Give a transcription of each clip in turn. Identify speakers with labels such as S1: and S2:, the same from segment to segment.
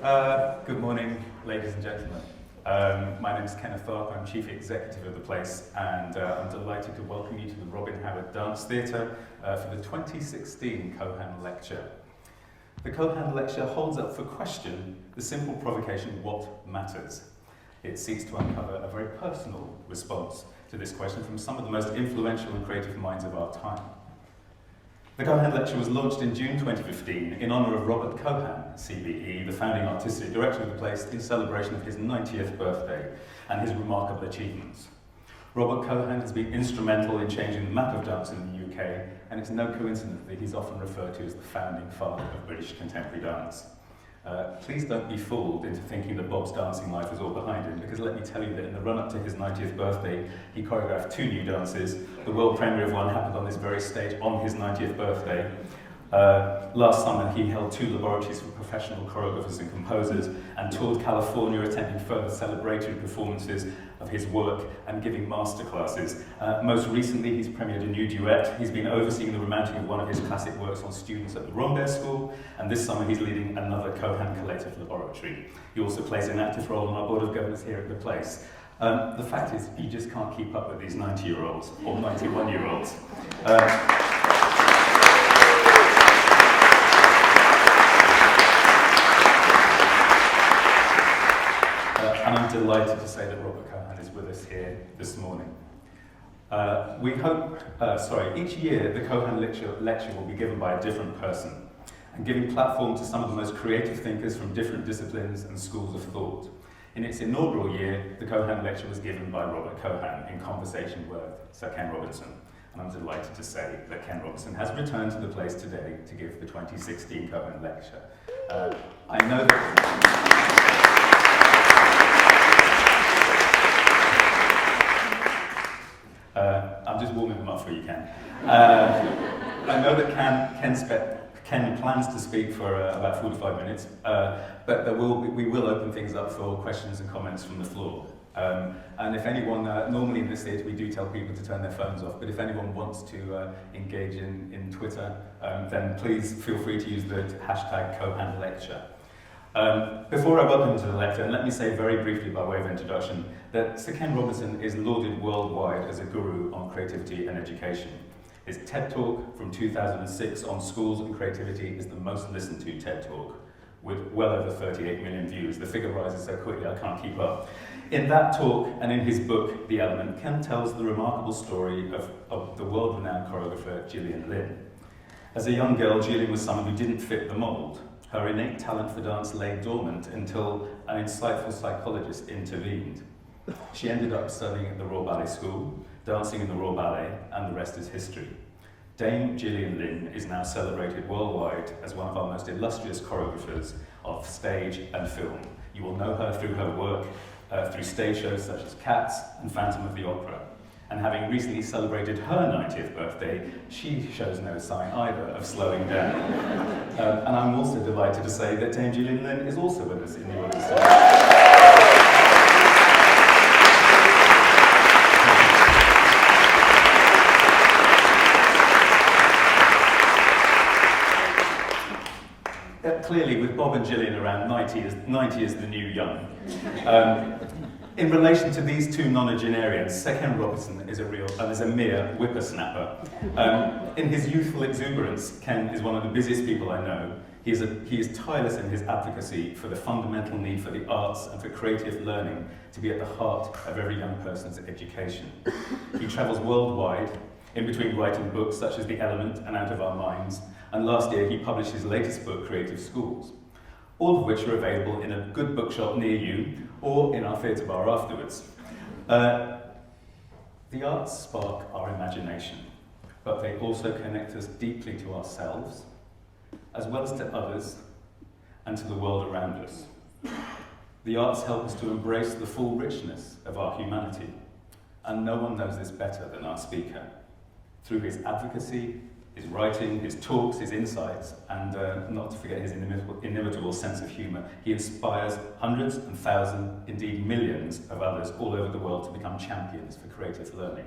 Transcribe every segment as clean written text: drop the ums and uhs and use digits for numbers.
S1: Good morning, ladies and gentlemen. My name is Kenneth Tharp. I'm Chief Executive of the place, and I'm delighted to welcome you to the Robin Howard Dance Theatre for the 2016 Cohan Lecture. The Cohan Lecture holds up for question the simple provocation, what matters? It seeks to uncover a very personal response to this question from some of the most influential and creative minds of our time. The Cohan Lecture was launched in June 2015 in honour of Robert Cohan, CBE, the founding artistic director of the place, in celebration of his 90th birthday and his remarkable achievements. Robert Cohan has been instrumental in changing the map of dance in the UK, and it's no coincidence that he's often referred to as the founding father of British contemporary dance. Please don't be fooled into thinking that Bob's dancing life was all behind him, because let me tell you that in the run-up to his 90th birthday, he choreographed 2 new dances. The world premiere of one happened on this very stage on his 90th birthday. Last summer, he held 2 laboratories for professional choreographers and composers and toured California, attending further celebratory performances of his work and giving masterclasses. Most recently, he's premiered a new duet. He's been overseeing the remounting of one of his classic works on students at the Rambert School, and this summer he's leading another Cohan Collective laboratory. He also plays an active role on our Board of Governors here at the place. The fact is, you just can't keep up with these 90-year-olds or 91-year-olds. And I'm delighted to say that Robert Cohan is with us here this morning. Each year the Cohan Lecture will be given by a different person and giving platform to some of the most creative thinkers from different disciplines and schools of thought. In its inaugural year, the Cohan Lecture was given by Robert Cohan in conversation with Sir Ken Robinson. And I'm delighted to say that Ken Robinson has returned to the place today to give the 2016 Cohan Lecture. I know that... I'm just warming them up for you, Ken. I know that Ken plans to speak for about 45 minutes, but we will open things up for questions and comments from the floor. And if anyone, normally in this theatre we do tell people to turn their phones off, but if anyone wants to engage in Twitter, then please feel free to use the hashtag Cohan Lecture. Before I welcome you to the lecture, and let me say very briefly by way of introduction that Sir Ken Robinson is lauded worldwide as a guru on creativity and education. His TED Talk from 2006 on schools and creativity is the most listened to TED Talk, with well over 38 million views. The figure rises so quickly I can't keep up. In that talk and in his book, The Element, Ken tells the remarkable story of the world-renowned choreographer Gillian Lynn. As a young girl, Gillian was someone who didn't fit the mould. Her innate talent for dance lay dormant until an insightful psychologist intervened. She ended up studying at the Royal Ballet School, dancing in the Royal Ballet, and the rest is history. Dame Gillian Lynn is now celebrated worldwide as one of our most illustrious choreographers of stage and film. You will know her through her work through stage shows such as Cats and Phantom of the Opera. And having recently celebrated her 90th birthday, she shows no sign either of slowing down. And I'm also delighted to say that Dame Gillian Lynn is also with us in the audience today. Clearly, with Bob and Gillian around, 90 is the new young. In relation to these two nonagenarians, Sir Ken Robinson is a mere whippersnapper. In his youthful exuberance, Ken is one of the busiest people I know. He is tireless in his advocacy for the fundamental need for the arts and for creative learning to be at the heart of every young person's education. He travels worldwide, in between writing books such as The Element and Out of Our Minds, and last year he published his latest book, Creative Schools, all of which are available in a good bookshop near you or in our theatre bar afterwards. The arts spark our imagination, but they also connect us deeply to ourselves, as well as to others and to the world around us. The arts help us to embrace the full richness of our humanity, and no one knows this better than our speaker. Through his advocacy, his writing, his talks, his insights, and not to forget his inimitable sense of humour, he inspires hundreds and thousands, indeed millions of others all over the world to become champions for creative learning.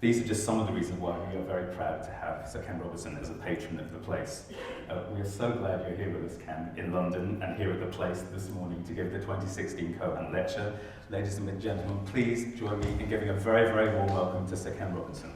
S1: These are just some of the reasons why we are very proud to have Sir Ken Robinson as a patron of the place. We are so glad you're here with us, Ken, in London and here at the place this morning to give the 2016 Cohan Lecture. Ladies and gentlemen, please join me in giving a very, very warm welcome to Sir Ken Robinson.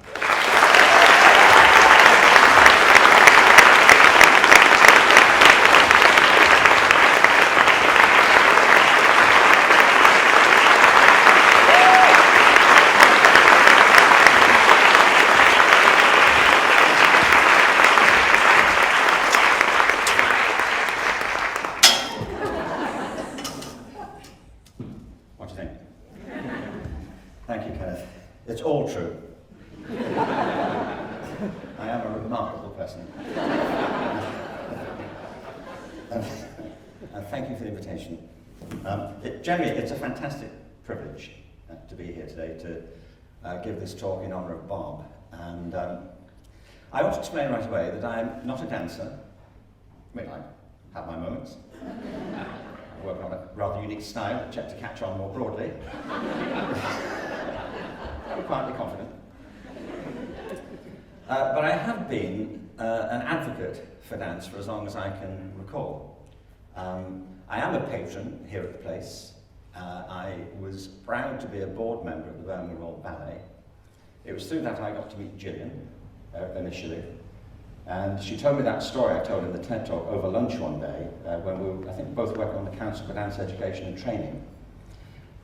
S2: Thank you, Kenneth. It's all true. I am a remarkable person. And thank you for the invitation. Generally, it's a fantastic privilege to be here today to give this talk in honour of Bob. And I want to explain right away that I'm not a dancer. I mean, I have my moments. I work on a rather unique style, which to catch on more broadly. I'm quietly confident. But I have been an advocate for dance for as long as I can recall. I am a patron here at the place. I was proud to be a board member of the Birmingham Royal Ballet. It was through that I got to meet Gillian initially. And she told me that story I told in the TED Talk over lunch one day when we were, I think, both working on the Council for Dance Education and Training.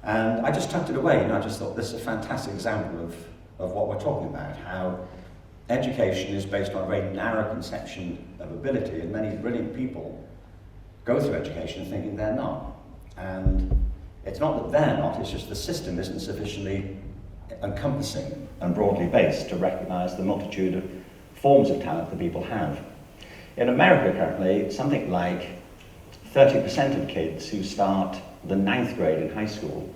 S2: And I just tucked it away, and I just thought this is a fantastic example of what we're talking about, how education is based on a very narrow conception of ability, and many brilliant people go through education thinking they're not. And it's not that they're not, it's just the system isn't sufficiently encompassing and broadly based to recognise the multitude of forms of talent that people have. In America currently, something like 30% of kids who start the 9th grade in high school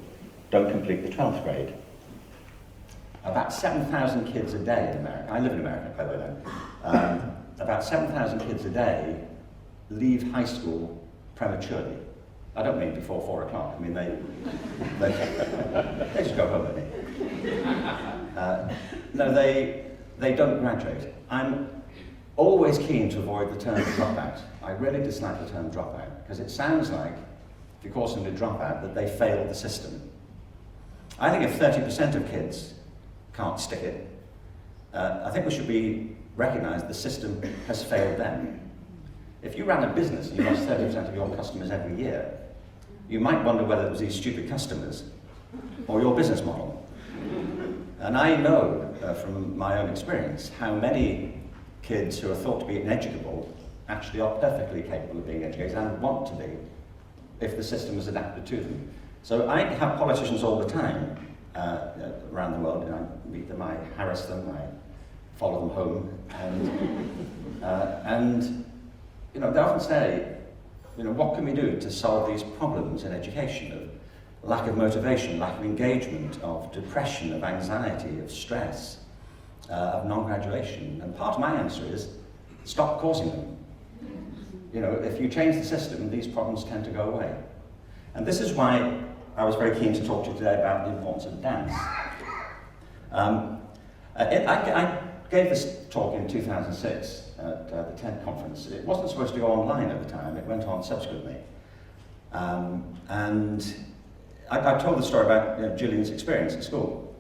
S2: don't complete the 12th grade. About 7,000 kids a day in America, I live in America by the way then, about 7,000 kids a day leave high school prematurely. I don't mean before 4 o'clock, I mean they just go home, don't they? No, they don't graduate. I'm always keen to avoid the term dropout. I really dislike the term dropout because it sounds like, if you call somebody a dropout, that they failed the system. I think if 30% of kids can't stick it, I think we should recognise the system has failed them. If you ran a business and you lost 30% of your customers every year, you might wonder whether it was these stupid customers or your business model. And I know from my own experience how many kids who are thought to be ineducable actually are perfectly capable of being educated and want to be if the system is adapted to them. So I have politicians all the time around the world. I meet them, I harass them, I follow them home, and you know, they often say, you know, what can we do to solve these problems in education of lack of motivation, lack of engagement, of depression, of anxiety, of stress, of non-graduation? And part of my answer is, stop causing them. You know, if you change the system, these problems tend to go away. And this is why I was very keen to talk to you today about the importance of dance. I gave this talk in 2006 at the TED conference. It wasn't supposed to go online at the time, it went on subsequently. And I told the story about Gillian's experience at school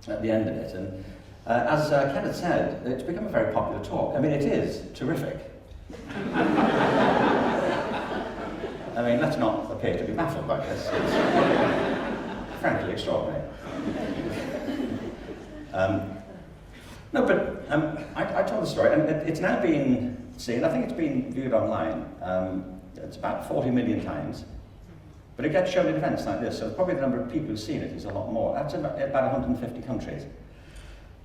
S2: at the end of it. And as Kenneth said, it's become a very popular talk. I mean, it is terrific. I mean, let's not appear to be baffled by this. It's frankly extraordinary. No, but I told the story, and it's now been seen, I think it's been viewed online. It's about 40 million times. But it gets shown in events like this, so probably the number of people who've seen it is a lot more. That's about 150 countries.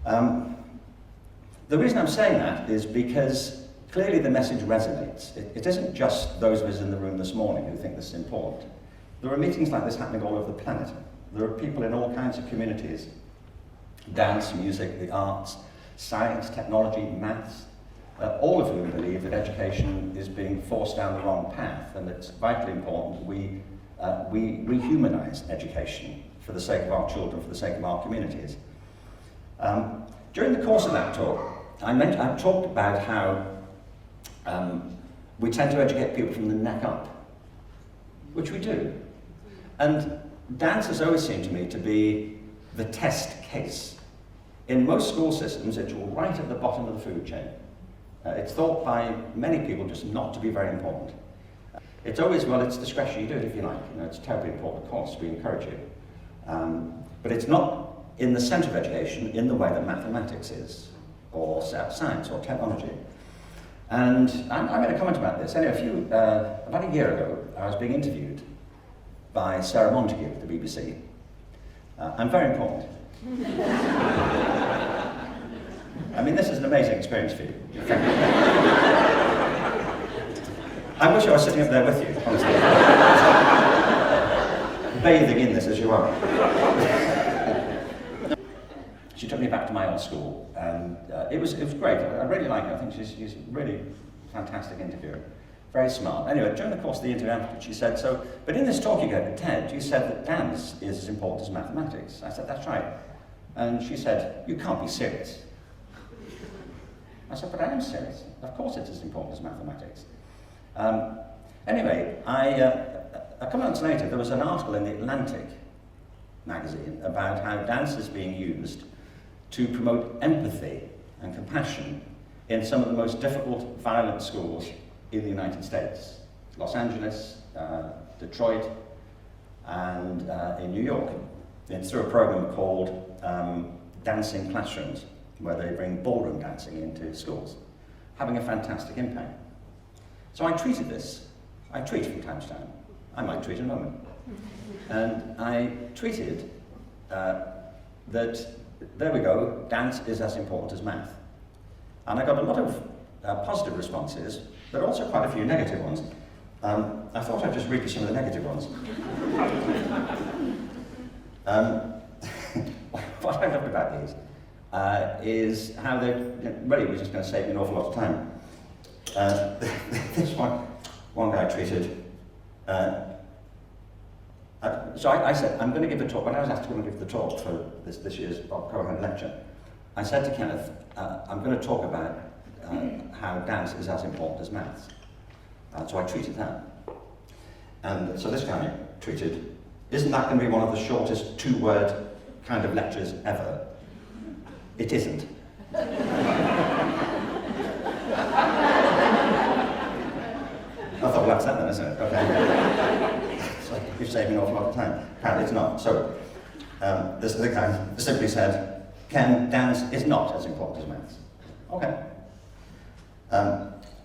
S2: The reason I'm saying that is because clearly the message resonates. It isn't just those of us in the room this morning who think this is important. There are meetings like this happening all over the planet. There are people in all kinds of communities. Dance, music, the arts, science, technology, maths, all of whom believe that education is being forced down the wrong path, and it's vitally important that we rehumanize education for the sake of our children, for the sake of our communities. During the course of that talk, I talked about how we tend to educate people from the neck up, which we do. And dance has always seemed to me to be the test case. In most school systems, it's right at the bottom of the food chain. It's thought by many people just not to be very important. It's always, well, it's discretion, you do it if you like. You know, it's a terribly important course, we encourage you. But it's not in the centre of education in the way that mathematics is, or science, or technology. And I made a comment about this. Anyway, about a year ago, I was being interviewed by Sarah Montague at the BBC. I'm very important. I mean, this is an amazing experience for you. I wish I was sitting up there with you, honestly. Bathing in this as you are. She took me back to my old school, and it was great. I really like her. I think she's a really fantastic interviewer. Very smart. Anyway, during the course of the interview afterwards, she said, but in this talk you gave at TED, you said that dance is as important as mathematics. I said, that's right. And she said, you can't be serious. I said, but I am serious. Of course it's as important as mathematics. Anyway, a couple of months later, there was an article in the Atlantic magazine about how dance is being used to promote empathy and compassion in some of the most difficult, violent schools in the United States. Los Angeles, Detroit, and in New York. It's through a program called Dancing Classrooms, where they bring ballroom dancing into schools, having a fantastic impact. So I tweeted this. I tweet from time to time. I might tweet in a moment. And I tweeted that, there we go, dance is as important as math. And I got a lot of positive responses, but also quite a few negative ones. I thought I'd just read you some of the negative ones. What I loved about these is how they're really, we're just going to save me an awful lot of time. This one guy tweeted, so I said, I'm going to give a talk. When I was asked to go and give the talk for this year's Cohan Lecture, I said to Kenneth, I'm going to talk about how dance is as important as maths. So I tweeted that. And so this guy tweeted, isn't that going to be one of the shortest two-word kind of lectures ever? It isn't. I thought, well, that's that then, isn't it? Okay. So you've saved me an awful lot of time. Apparently it's not. So this is the guy simply said, Ken, dance is not as important as maths. Okay.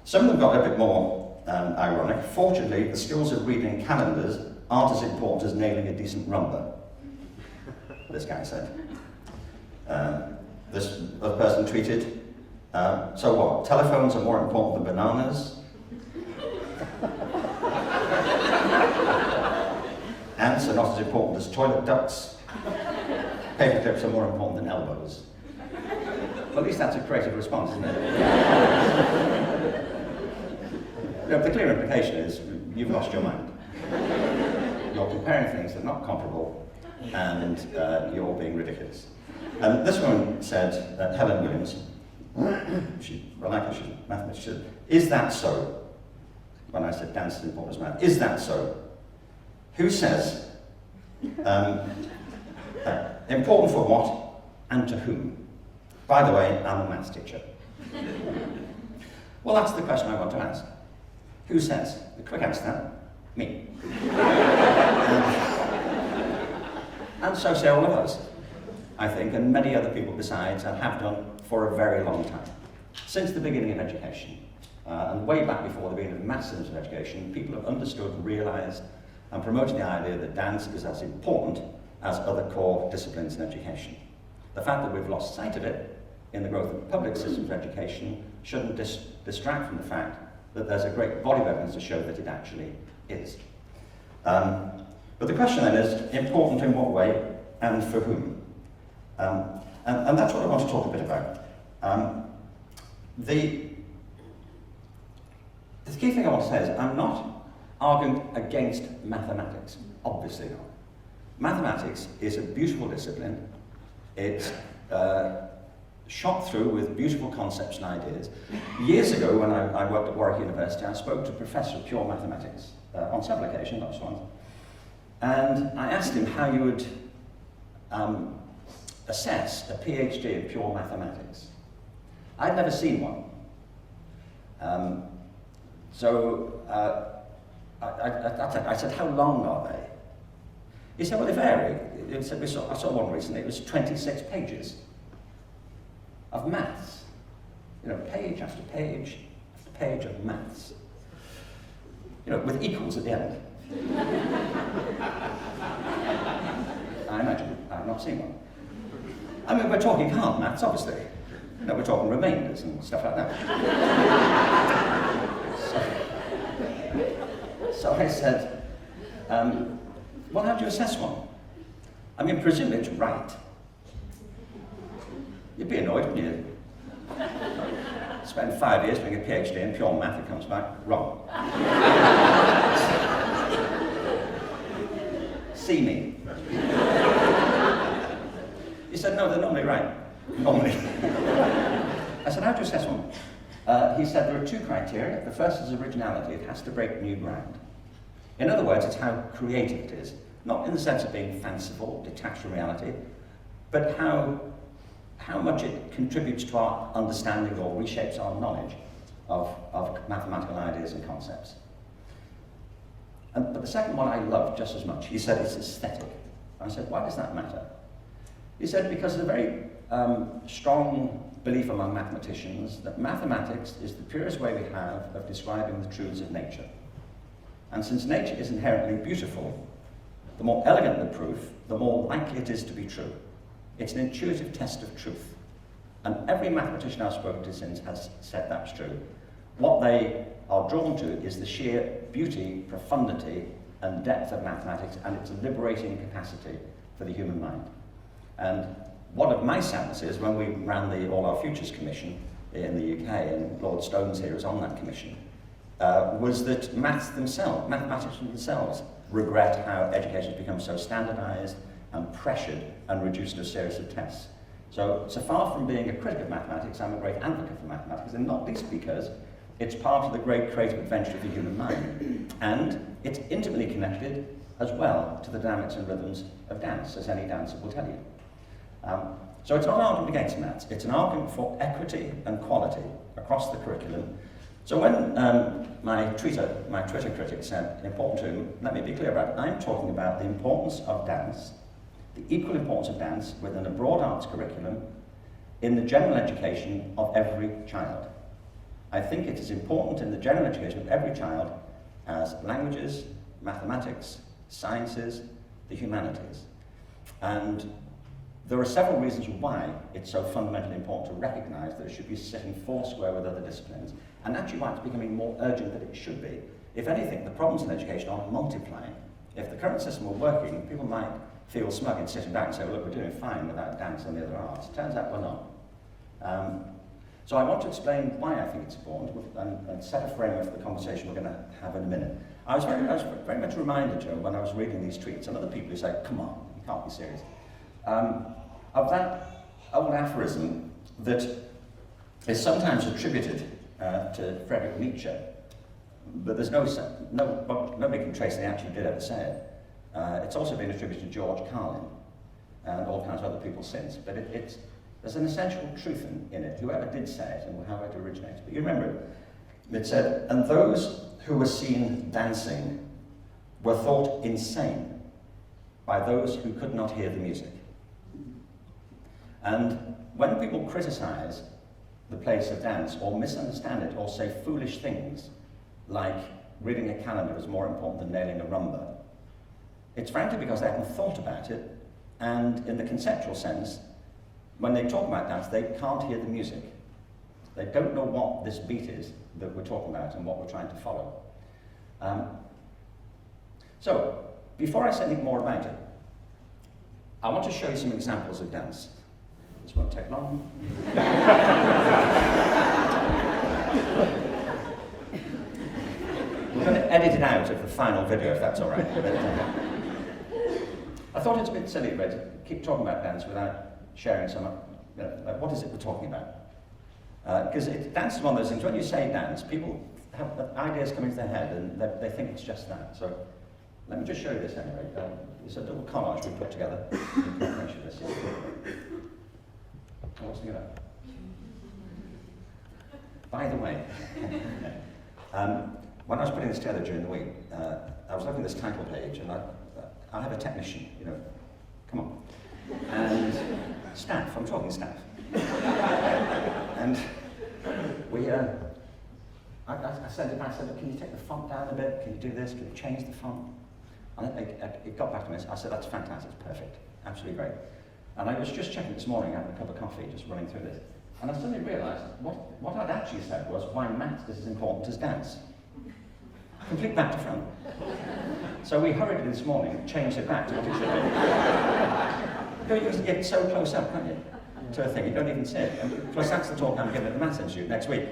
S2: Some of them got a bit more ironic. Fortunately, the skills of reading calendars aren't as important as nailing a decent rumba, this guy said. This other person tweeted, so what, telephones are more important than bananas? Ants are not as important as toilet ducts. Paper clips are more important than elbows. Well, at least that's a creative response, isn't it? You know, the clear implication is you've lost your mind. You're comparing things that are not comparable, and you're being ridiculous. This woman said, Helen Williams, she's a mathematician, is that so? When I said dance is important as math, is that so? Who says, important for what and to whom? By the way, I'm a maths teacher. Well, that's the question I want to ask. Who says? The quick answer, me. And so say all of us, I think, and many other people besides, and have done for a very long time. Since the beginning of education, and way back before the beginning of mass systems of education, people have understood, realised, and promoted the idea that dance is as important as other core disciplines in education. The fact that we've lost sight of it in the growth of public systems of education shouldn't distract from the fact that there's a great body of evidence to show that it actually is. But the question then is, important in what way and for whom? And that's what I want to talk a bit about. The key thing I want to say is I'm not arguing against mathematics, obviously not. Mathematics is a beautiful discipline. It shot through with beautiful concepts and ideas. Years ago, when I worked at Warwick University, I spoke to a professor of pure mathematics on several occasions, not just once. And I asked him how you would assess a PhD in pure mathematics. I'd never seen one. I said, how long are they? He said, well, they vary. He said, I saw one recently, it was 26 pages of maths. You know, page after page after page of maths. You know, with equals at the end. I imagine I've not seen one. I mean, we're talking hard maths, obviously. You know, we're talking remainders and stuff like that. So I said, well, how do you assess one? I mean, presumably it's right. You'd be annoyed, wouldn't you? Spend 5 years doing a PhD in pure math, it comes back wrong. See me. He said, no, they're normally right. Normally. I said, how do you assess one? He said, there are 2 criteria. The first is originality. It has to break new ground. In other words, it's how creative it is. Not in the sense of being fanciful, detached from reality, but how much it contributes to our understanding or reshapes our knowledge of mathematical ideas and concepts. But the second one I loved just as much. He said it's aesthetic. I said, why does that matter? He said, because there's a very strong belief among mathematicians that mathematics is the purest way we have of describing the truths of nature. And since nature is inherently beautiful, the more elegant the proof, the more likely it is to be true. It's an intuitive test of truth. And every mathematician I've spoken to since has said that's true. What they are drawn to is the sheer beauty, profundity, and depth of mathematics and its liberating capacity for the human mind. And one of my sadnesses when we ran the All Our Futures Commission in the UK, and Lord Stones here is on that commission, was that mathematicians themselves regret how education has become so standardised and pressured and reduced to a series of tests. So far from being a critic of mathematics, I'm a great advocate for mathematics, and not least because it's part of the great creative adventure of the human mind. And it's intimately connected as well to the dynamics and rhythms of dance, as any dancer will tell you. So it's not an argument against maths, it's an argument for equity and quality across the curriculum. So when my Twitter critic said important to him, let me be clear about it, I'm talking about the importance of dance, the equal importance of dance within a broad arts curriculum in the general education of every child. I think it is important in the general education of every child as languages, mathematics, sciences, the humanities. And there are several reasons why it's so fundamentally important to recognise that it should be sitting foursquare with other disciplines, and actually why it's becoming more urgent than it should be. If anything, the problems in education are multiplying. If the current system were working, people might feel smug in sitting back and say, well, look, we're doing fine without dance and the other arts. It turns out we're not. So I want to explain why I think it's important and set a framework for the conversation we're going to have in a minute. I was very much reminded, Joe, when I was reading these tweets, and other people who say, come on, you can't be serious, of that old aphorism that is sometimes attributed to Friedrich Nietzsche, but there's nobody can trace they actually did ever say it. It's also been attributed to George Carlin and all kinds of other people since, but there's an essential truth in it, whoever did say it and however it originated. But you remember it said, and those who were seen dancing were thought insane by those who could not hear the music. And when people criticize the place of dance or misunderstand it or say foolish things like reading a calendar is more important than nailing a rumba, it's frankly because they haven't thought about it, and in the conceptual sense, when they talk about dance, they can't hear the music. They don't know what this beat is that we're talking about and what we're trying to follow. So, before I say anything more about it, I want to show you some examples of dance. This won't take long. We're going to edit it out of the final video, if that's all right. I thought it's a bit silly, but to keep talking about dance without sharing some You know, like, what is it we're talking about? Because dance is one of those things, when you say dance, people have ideas come into their head and they think it's just that. So let me just show you this anyway. It's a little collage we put together. What's the other? By the way, when I was putting this together during the week, I was looking at this title page, and I have a technician, you know, come on, and staff. I'm talking staff, and I said, can you take the font down a bit? Can you do this? Can you change the font? And it got back to me. I said, that's fantastic, it's perfect, absolutely great. And I was just checking this morning, having a cup of coffee, just running through this. And I suddenly realised what I'd actually said was why maths is as important as dance. Complete back to front. So we hurriedly this morning changed it back to what it should be. You get so close up, can't you, to a thing, you don't even see it. And plus that's the talk I'm giving at the Maths Institute next week.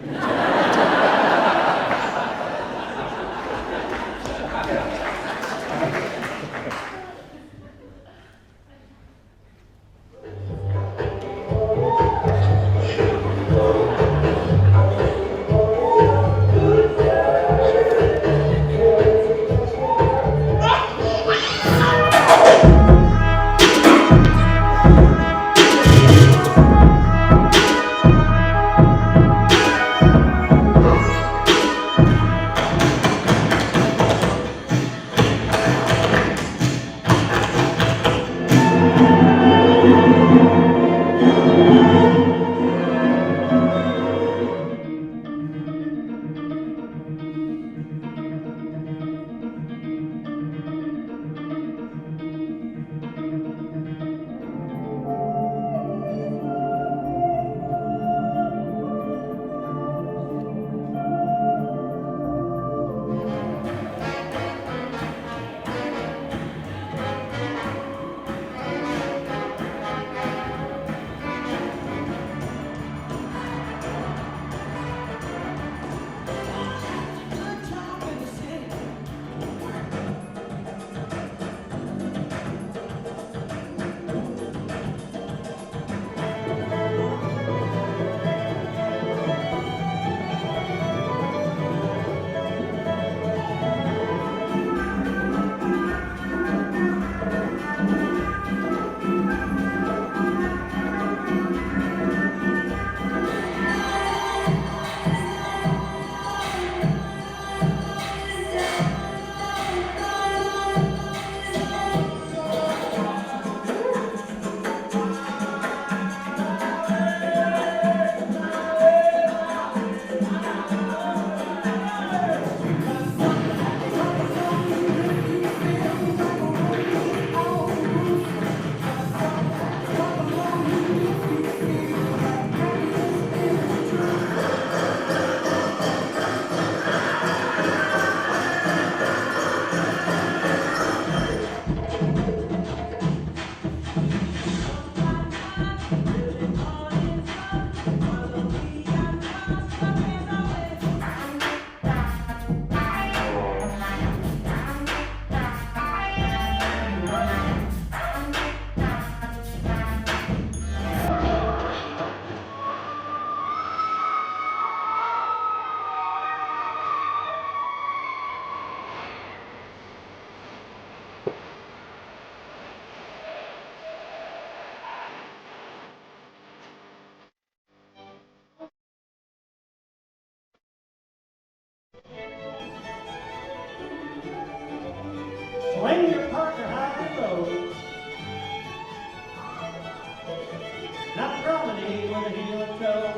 S3: Swing your partner high and low. Not promenade with a heel and toe.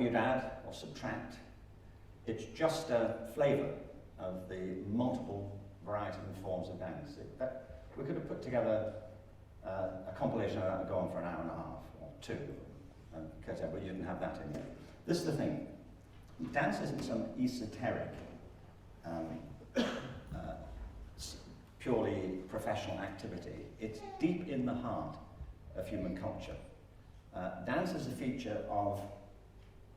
S2: what you'd add or subtract. It's just a flavour of the multiple varieties and forms of dance. We could have put together a compilation of that and go on for an hour and a half or two, but you didn't have that in there. This is the thing. Dance isn't some esoteric, purely professional activity. It's deep in the heart of human culture. Dance is a feature of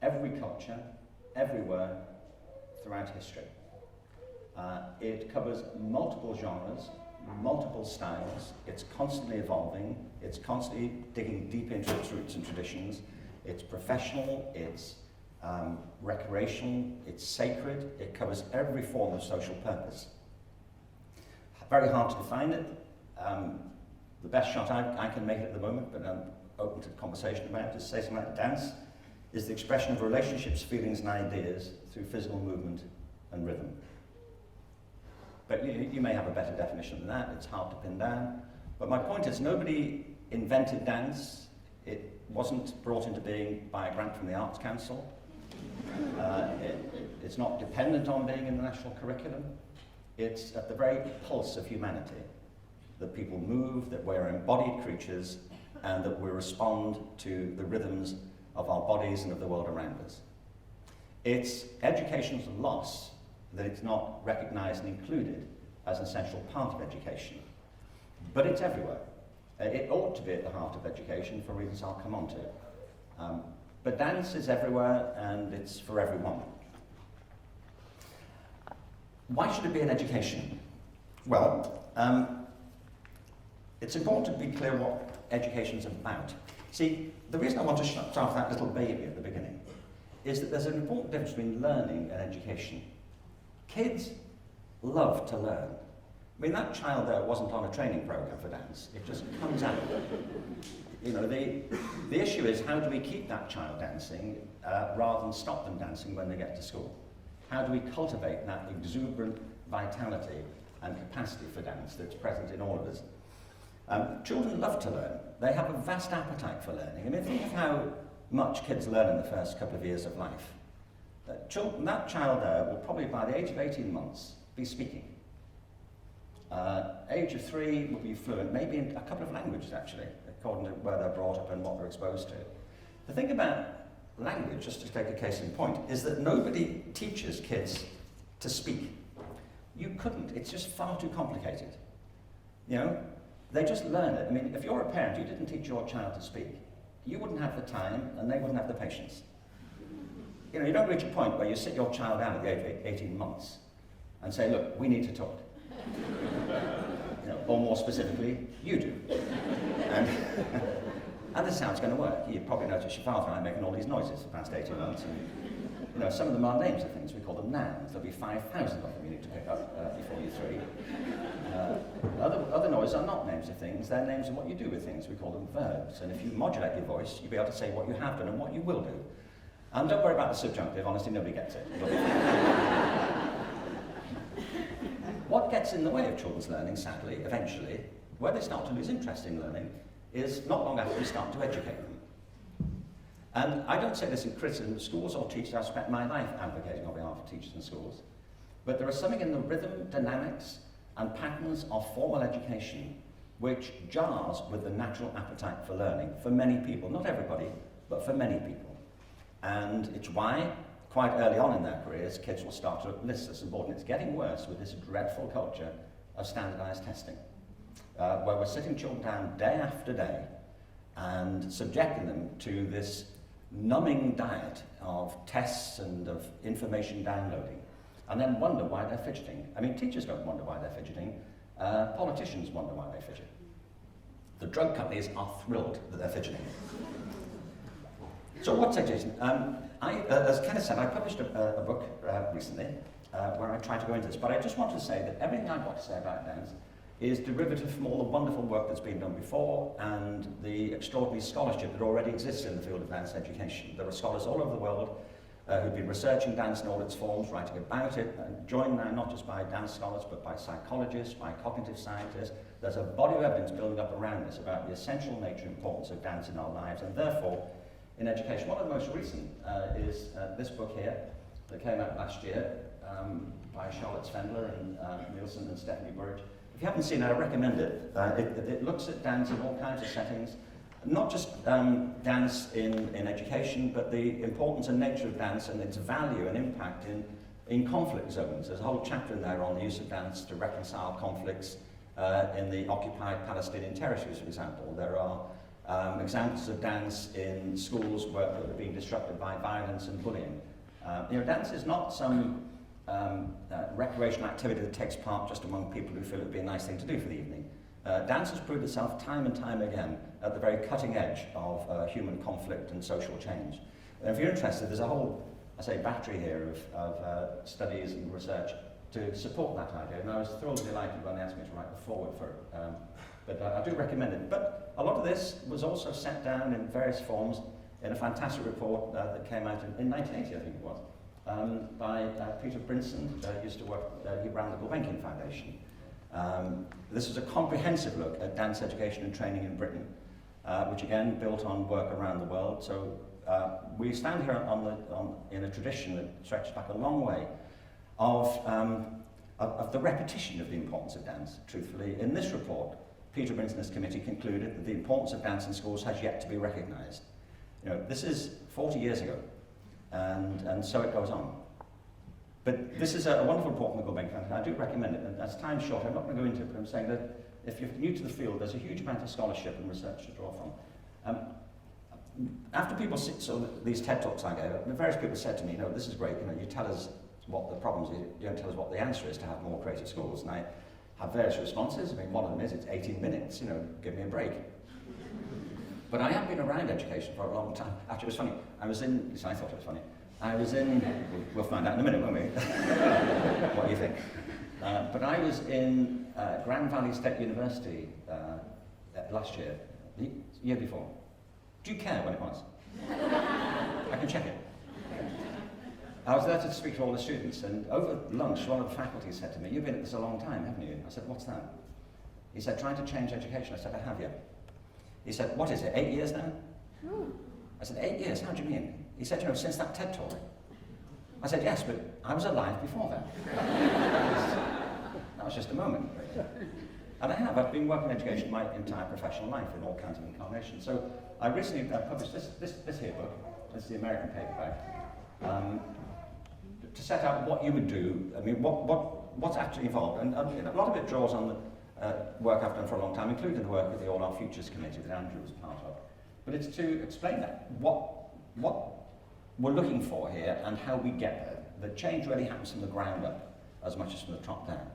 S2: every culture, everywhere, throughout history. It covers multiple genres, multiple styles. It's constantly evolving. It's constantly digging deep into its roots and traditions. It's professional, it's recreational, it's sacred. It covers every form of social purpose. Very hard to define it. The best shot I can make it at the moment, but I'm open to conversation about it, is say something like dance is the expression of relationships, feelings, and ideas through physical movement and rhythm. But you may have a better definition than that. It's hard to pin down. But my point is, nobody invented dance. It wasn't brought into being by a grant from the Arts Council. It's not dependent on being in the national curriculum. It's at the very pulse of humanity, that people move, that we're embodied creatures, and that we respond to the rhythms of our bodies and of the world around us. It's education's loss that it's not recognised and included as an essential part of education. But it's everywhere. It ought to be at the heart of education for reasons I'll come on to. But dance is everywhere, and it's for everyone. Why should it be in education? Well, it's important to be clear what education's about. See, the reason I want to start off that little baby at the beginning is that there's an important difference between learning and education. Kids love to learn. I mean, that child there wasn't on a training program for dance. It just comes out. You know, the issue is, how do we keep that child dancing rather than stop them dancing when they get to school? How do we cultivate that exuberant vitality and capacity for dance that's present in all of us? Children love to learn. They have a vast appetite for learning. I mean, think of how much kids learn in the first couple of years of life. That child there will probably, by the age of 18 months, be speaking. Age of 3 will be fluent, maybe in a couple of languages, actually, according to where they're brought up and what they're exposed to. The thing about language, just to take a case in point, is that nobody teaches kids to speak. You couldn't. It's just far too complicated. You know? They just learn it. I mean, if you're a parent, you didn't teach your child to speak, you wouldn't have the time and they wouldn't have the patience. You know, you don't reach a point where you sit your child down at the age of 18 months and say, look, we need to talk. You know, or more specifically, you do. And this is how it's going to work. You probably noticed your father and I making all these noises for the past 18 months. And, you know, some of them are names of things. We call them nouns. There'll be 5,000 of them you need to pick up before you're 3. Other noises are not names of things. They're names of what you do with things. We call them verbs. And if you modulate your voice, you'll be able to say what you have done and what you will do. And don't worry about the subjunctive. Honestly, nobody gets it. What gets in the way of children's learning, sadly, eventually, where they start to lose interest in learning, is not long after we start to educate them. And I don't say this in criticism of schools or teachers. I've spent my life advocating on behalf of teachers and schools. But there is something in the rhythm, dynamics, and patterns of formal education which jars with the natural appetite for learning for many people. Not everybody, but for many people. And it's why, quite early on in their careers, kids will start to look listless and bored. And it's getting worse with this dreadful culture of standardized testing, where we're sitting children down day after day and subjecting them to this numbing diet of tests and of information downloading, and then wonder why they're fidgeting. I mean, teachers don't wonder why they're fidgeting. Politicians wonder why they fidget. The drug companies are thrilled that they're fidgeting. So what's education? As Kenneth said, I published a book recently where I try to go into this, but I just wanted to say that everything I've got to say about dance is derivative from all the wonderful work that's been done before and the extraordinary scholarship that already exists in the field of dance education. There are scholars all over the world who've been researching dance in all its forms, writing about it, and joined now not just by dance scholars, but by psychologists, by cognitive scientists. There's a body of evidence building up around this about the essential nature and importance of dance in our lives, and therefore in education. One of the most recent is this book here that came out last year by Charlotte Svendler and Nielsen and Stephanie Burridge. If you haven't seen it, I recommend it. It looks at dance in all kinds of settings, not just dance in education, but the importance and nature of dance and its value and impact in conflict zones. There's a whole chapter in there on the use of dance to reconcile conflicts in the occupied Palestinian territories, for example. There are examples of dance in schools that are being disrupted by violence and bullying. Dance is not some recreational activity that takes part just among people who feel it would be a nice thing to do for the evening. Dance has proved itself time and time again at the very cutting edge of human conflict and social change. And if you're interested, there's a whole, battery here of studies and research to support that idea. And I was thrilled and delighted when they asked me to write the foreword for it. But I do recommend it. But a lot of this was also set down in various forms in a fantastic report that came out in 1980, I think it was, by Peter Brinson, who used to work, he ran the Gulbenkian Foundation. This was a comprehensive look at dance education and training in Britain, which again built on work around the world. So we stand here in a tradition that stretches back a long way of the repetition of the importance of dance, truthfully. In this report, Peter Brinson's committee concluded that the importance of dance in schools has yet to be recognised. This is 40 years ago, and so it goes on. But this is a wonderful report from the Gulbenkian, and I do recommend it. And as time's short, I'm not going to go into it, but I'm saying that if you're new to the field, there's a huge amount of scholarship and research to draw from. After people see these TED Talks I gave, various people said to me, this is great, you tell us what the problems are, you don't tell us what the answer is to have more creative schools. And I have various responses. One of them is, it's 18 minutes, give me a break. But I have been around education for a long time. Actually, it was funny. I thought it was funny. We'll find out in a minute, won't we? What do you think? But I was in Grand Valley State University last year, the year before. Do you care when it was? I can check it. I was there to speak to all the students, and over lunch, one of the faculty said to me, "You've been at this a long time, haven't you?" I said, "What's that?" He said, "Trying to change education." I said, "I have you." He said, "What is it, 8 years now?" I said, 8 years? How do you mean? He said, since that TED Talk. I said, "Yes, but I was alive before that." That was just a moment. And I've been working in education my entire professional life in all kinds of incarnations. So I recently published this here book. This is the American paperback. To set out what you would do, what's actually involved. And a lot of it draws on the work I've done for a long time, including the work with the All Our Futures Committee that Andrew was part of. But it's to explain that, what we're looking for here and how we get there. The change really happens from the ground up as much as from the top down.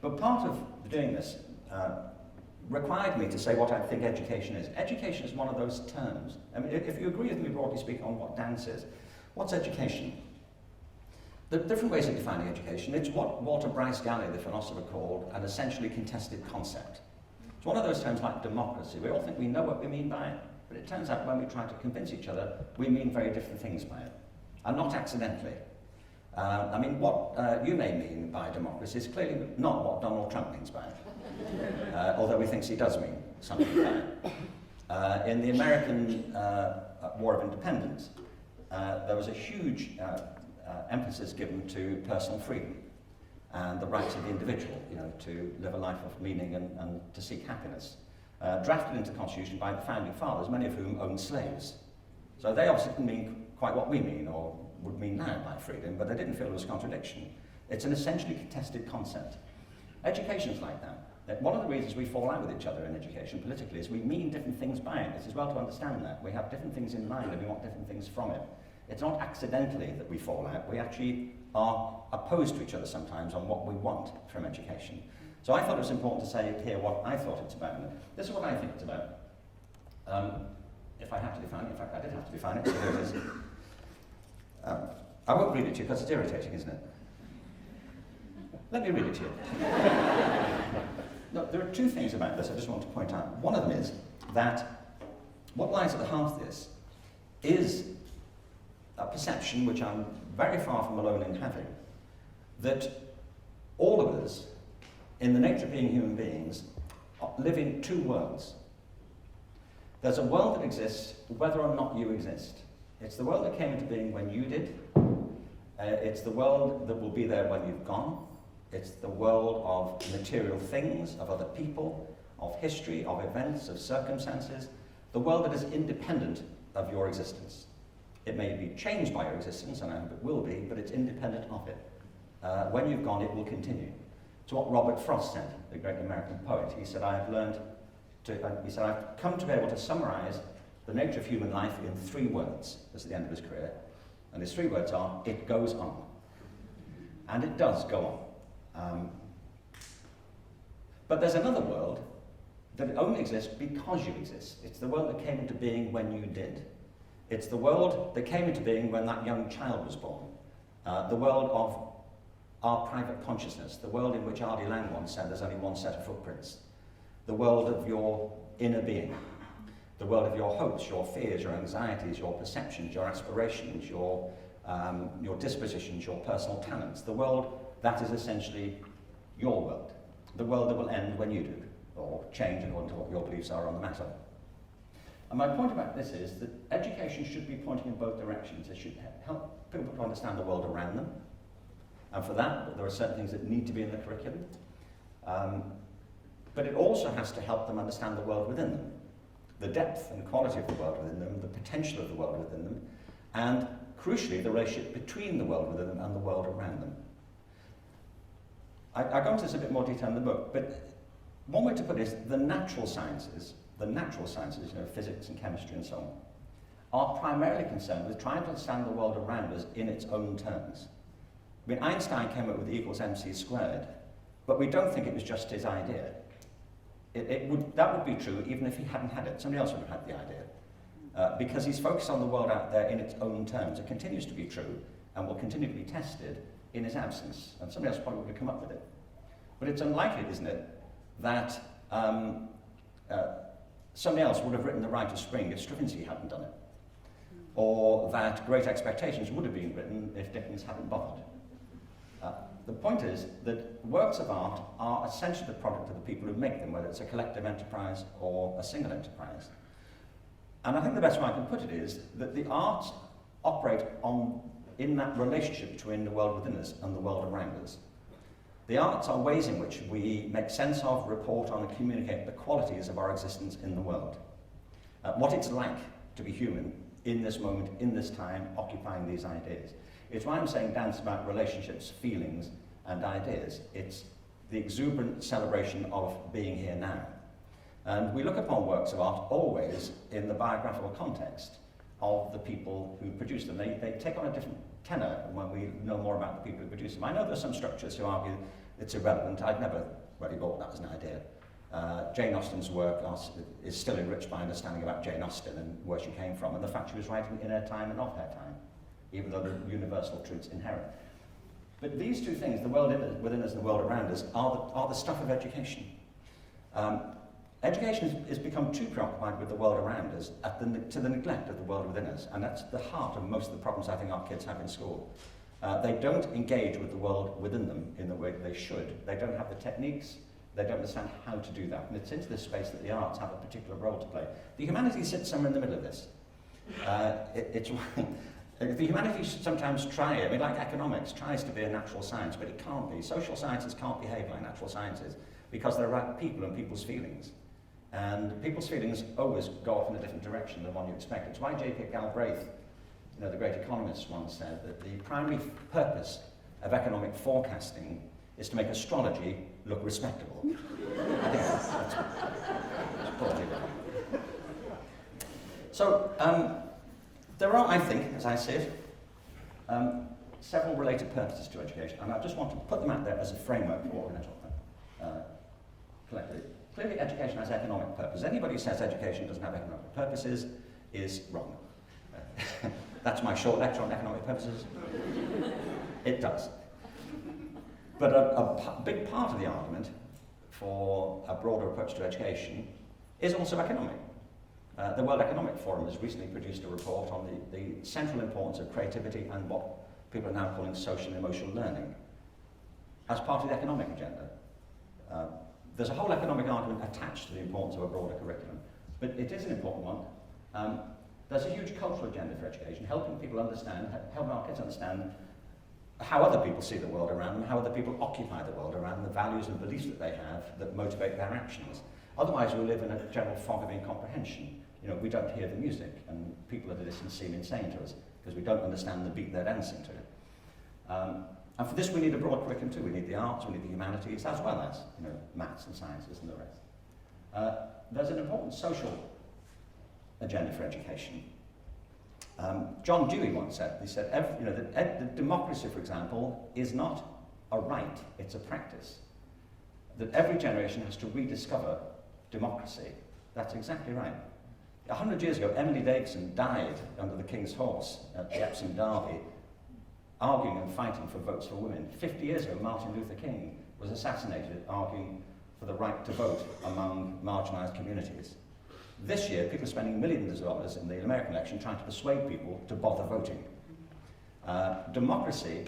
S2: But part of doing this required me to say what I think education is. Education is one of those terms. If you agree with me broadly speaking on what dance is, what's education? There are different ways of defining education. It's what Walter Bryce Galley, the philosopher, called an essentially contested concept. It's one of those terms like democracy. We all think we know what we mean by it, but it turns out when we try to convince each other, we mean very different things by it, and not accidentally. What you may mean by democracy is clearly not what Donald Trump means by it, although he thinks he does mean something by it. In the American War of Independence, there was a huge emphasis given to personal freedom and the rights of the individual, to live a life of meaning and to seek happiness. Drafted into the Constitution by the Founding Fathers, many of whom owned slaves. So they obviously didn't mean quite what we mean or would mean now by freedom, but they didn't feel there was a contradiction. It's an essentially contested concept. Education's like that. One of the reasons we fall out with each other in education politically is we mean different things by it. It's as well to understand that. We have different things in mind and we want different things from it. It's not accidentally that we fall out. We actually are opposed to each other sometimes on what we want from education. So I thought it was important to say here what I thought it's about. This is what I think it's about. If I had to define it, in fact I did have to define it, so here it is. I won't read it to you because it's irritating, isn't it? Let me read it to you. Look, there are two things about this I just want to point out. One of them is that what lies at the heart of this is a perception, which I'm very far from alone in having, that all of us, in the nature of being human beings, live in two worlds. There's a world that exists whether or not you exist. It's the world that came into being when you did. It's the world that will be there when you've gone. It's the world of material things, of other people, of history, of events, of circumstances. The world that is independent of your existence. It may be changed by your existence, and I hope it will be, but it's independent of it. When you've gone, it will continue. It's what Robert Frost said, the great American poet. He said, I've come to be able to summarize the nature of human life in 3 words. That's at the end of his career. And his 3 words are, it goes on. And it does go on. But there's another world that only exists because you exist. It's the world that came into being when you did. It's the world that came into being when that young child was born. The world of our private consciousness, the world in which R.D. Laing once said there's only one set of footprints. The world of your inner being. The world of your hopes, your fears, your anxieties, your perceptions, your aspirations, your dispositions, your personal talents. The world that is essentially your world. The world that will end when you do, or change according to what your beliefs are on the matter. And my point about this is that education should be pointing in both directions. It should help people to understand the world around them. And for that, there are certain things that need to be in the curriculum. But it also has to help them understand the world within them. The depth and quality of the world within them, the potential of the world within them, and crucially, the relationship between the world within them and the world around them. I go into this a bit more detail in the book, but one way to put it is the natural sciences, physics and chemistry and so on, are primarily concerned with trying to understand the world around us in its own terms. I mean, Einstein came up with E equals mc squared, but we don't think it was just his idea. That would be true even if he hadn't had it. Somebody else would have had the idea. Because he's focused on the world out there in its own terms. It continues to be true and will continue to be tested in his absence. And somebody else probably would have come up with it. But it's unlikely, isn't it, that somebody else would have written The Rite of Spring if Stravinsky hadn't done it. Or that Great Expectations would have been written if Dickens hadn't bothered. The point is that works of art are essentially the product of the people who make them, whether it's a collective enterprise or a single enterprise. And I think the best way I can put it is that the arts operate in that relationship between the world within us and the world around us. The arts are ways in which we make sense of, report on, and communicate the qualities of our existence in the world. What it's like to be human in this moment, in this time, occupying these ideas. It's why I'm saying dance about relationships, feelings, and ideas. It's the exuberant celebration of being here now. And we look upon works of art always in the biographical context of the people who produce them. They take on a different tenor when we know more about the people who produce them. I know there's some structures who argue it's irrelevant. I'd never really bought that as an idea. Jane Austen's work is still enriched by understanding about Jane Austen and where she came from, and the fact she was writing in her time and of her time, even though the universal truths inherent. But these 2 things, the world within us and the world around us, are the stuff of education. Education has become too preoccupied with the world around us to the neglect of the world within us, and that's the heart of most of the problems I think our kids have in school. They don't engage with the world within them in the way that they should. They don't have the techniques, they don't understand how to do that, and it's into this space that the arts have a particular role to play. The humanities sit somewhere in the middle of this. The humanities sometimes try, like economics, tries to be a natural science, but it can't be. Social sciences can't behave like natural sciences because they're about people and people's feelings. And people's feelings always go off in a different direction than one you expect. It's why J.P. Galbraith, the great economist, once said that the primary purpose of economic forecasting is to make astrology look respectable. I think that's probably right. So, there are, I think, as I see it, several related purposes to education, and I just want to put them out there as a framework for what we're going to talk about collectively. Clearly, education has economic purposes. Anybody who says education doesn't have economic purposes is wrong. That's my short lecture on economic purposes. It does. But a big part of the argument for a broader approach to education is also economic. The World Economic Forum has recently produced a report on the central importance of creativity and what people are now calling social and emotional learning as part of the economic agenda. There's a whole economic argument attached to the importance of a broader curriculum. but it is an important one. There's a huge cultural agenda for education, helping people understand, helping our kids understand how other people see the world around them, how other people occupy the world around them, the values and beliefs that they have that motivate their actions. Otherwise, we live in a general fog of incomprehension. You know, we don't hear the music, and people at a distance seem insane to us because we don't understand the beat they're dancing to. And for this, we need a broad curriculum too. We need the arts, we need the humanities, as well as, you know, maths and sciences and the rest. There's an important social agenda for education. John Dewey once said, you know, that democracy, for example, is not a right, it's a practice. That every generation has to rediscover democracy. That's exactly right. 100 years ago, Emily Davison died under the King's Horse at the Epsom Derby, arguing and fighting for votes for women. 50 years ago, Martin Luther King was assassinated, arguing for the right to vote among marginalised communities. This year, people are spending millions of dollars in the American election trying to persuade people to bother voting. Democracy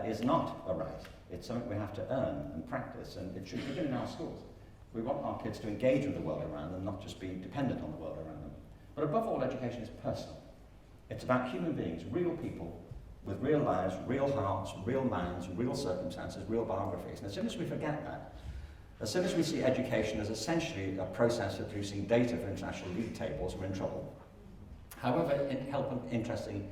S2: is not a right. It's something we have to earn and practice, and it should begin in our schools. We want our kids to engage with the world around them, not just be dependent on the world around them. But above all, education is personal. It's about human beings, real people, with real lives, real hearts, real minds, real circumstances, real biographies. And as soon as we forget that, as soon as we see education as essentially a process of producing data for international league tables, we're in trouble. However interesting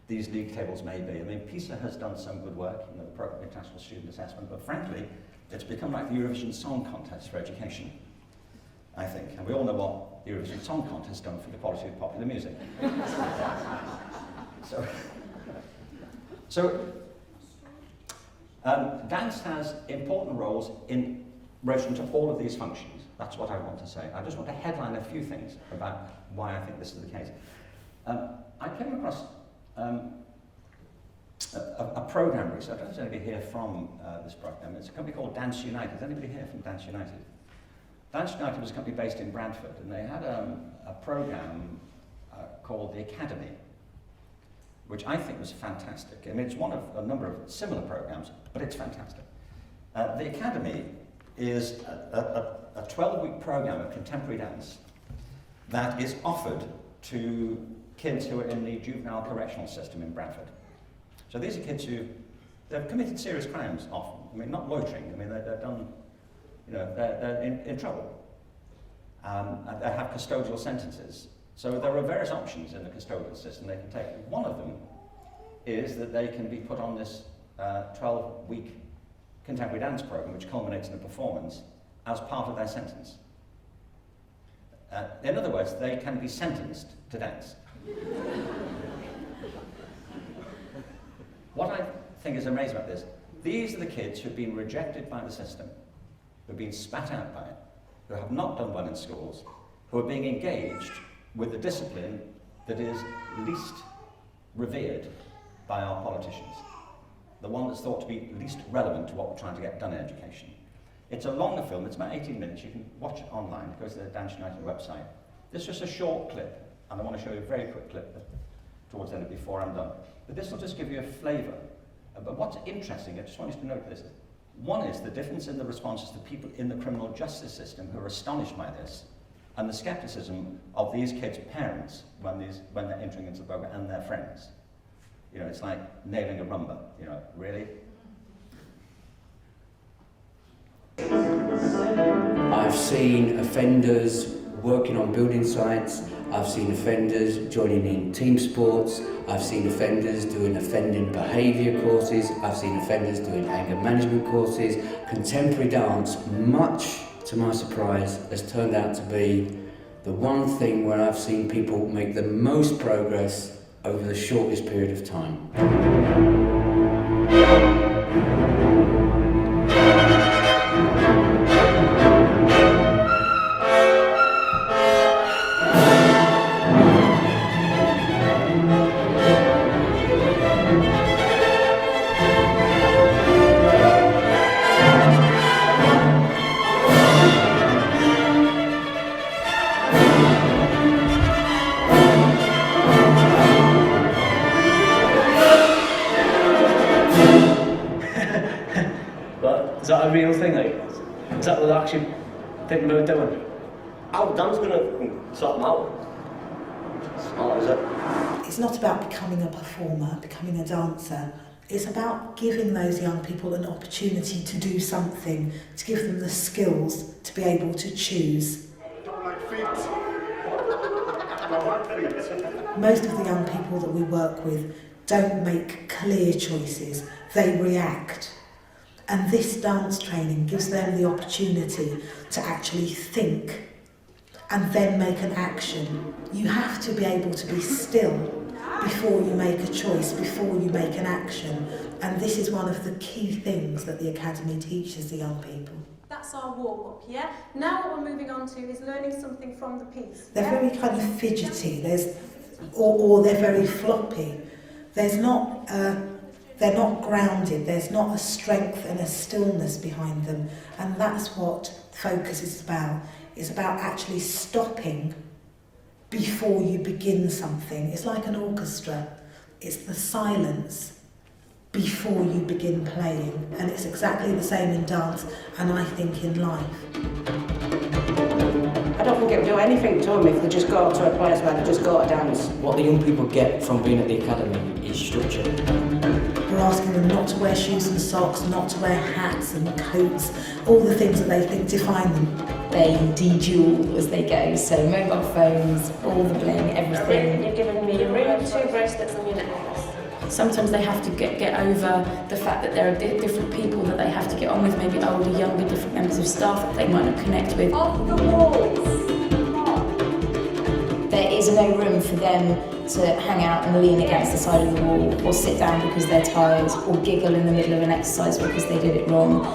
S2: these league tables may be. I mean, PISA has done some good work, you know, the Program of International Student Assessment, but frankly, it's become like the Eurovision Song Contest for education, I think. And we all know what the Eurovision Song Contest has done for the quality of popular music. Dance has important roles in relation to all of these functions. That's what I want to say. I just want to headline a few things about why I think this is the case. I came across a program recently. I don't know if there's anybody here from this program. It's a company called Dance United. Is anybody here from Dance United? Dance United was a company based in Bradford, and they had a program called the Academy, which I think was fantastic. I mean, it's one of a number of similar programs, but it's fantastic. The Academy is a 12-week program of contemporary dance that is offered to kids who are in the juvenile correctional system in Bradford. So these are kids they've committed serious crimes often. I mean, not loitering. I mean, they're done, you know, they're in trouble. And they have custodial sentences. So there are various options in the custodial system they can take. One of them is that they can be put on this 12-week contemporary dance program, which culminates in a performance as part of their sentence. In other words, they can be sentenced to dance. What I think is amazing about this, these are the kids who've been rejected by the system, who've been spat out by it, who have not done well in schools, who are being engaged with the discipline that is least revered by our politicians, the one that's thought to be least relevant to what we're trying to get done in education. It's a longer film, it's about 18 minutes, you can watch it online, it goes to the Dance United website. This is just a short clip, and I want to show you a very quick clip towards the end before I'm done. But this will just give you a flavour. But what's interesting, I just want you to note this, one is the difference in the responses to people in the criminal justice system who are astonished by this, and the scepticism of these kids' parents when they're entering into the program, and their friends. You know, it's like nailing a rumba, you know, really?
S4: I've seen offenders working on building sites, I've seen offenders joining in team sports, I've seen offenders doing offending behaviour courses, I've seen offenders doing anger management courses. Contemporary dance, much to my surprise, has turned out to be the one thing where I've seen people make the most progress over the shortest period of time.
S5: Is that a real thing, like? Is that what they're actually thinking about doing? how Dan's going to sort them out. Smart as it.
S6: It's not about becoming a performer, becoming a dancer. It's about giving those young people an opportunity to do something, to give them the skills to be able to choose.
S7: Don't like feet. Don't like feet.
S6: Most of the young people that we work with don't make clear choices, they react. And this dance training gives them the opportunity to actually think and then make an action. You have to be able to be still before you make a choice, before you make an action. And this is one of the key things that the Academy teaches the young people.
S8: That's our warm-up, yeah? Now what we're moving on to is learning something from the piece.
S6: They're very kind of fidgety, or they're very floppy. They're not grounded, there's not a strength and a stillness behind them. And that's what focus is about. It's about actually stopping before you begin something. It's like an orchestra. It's the silence before you begin playing. And it's exactly the same in dance, and I think in life.
S9: I don't think it would do anything to them if they just go to a place where they just go to dance.
S4: What the young people get from being at the academy is structure.
S6: We're asking them not to wear shoes and socks, not to wear hats and coats, all the things that they think define them.
S10: They de-jewel as they go, so mobile phones, all the bling, everything.
S11: You're giving me a ring, 2 bracelets on your necklace.
S10: Sometimes they have to get over the fact that there are different people that they have to get on with, maybe older, younger, different members of staff that they might not connect with.
S11: Off the walls!
S10: There is no room for them to hang out and lean against the side of the wall, or sit down because they're tired, or giggle in the middle of an exercise because they did it wrong.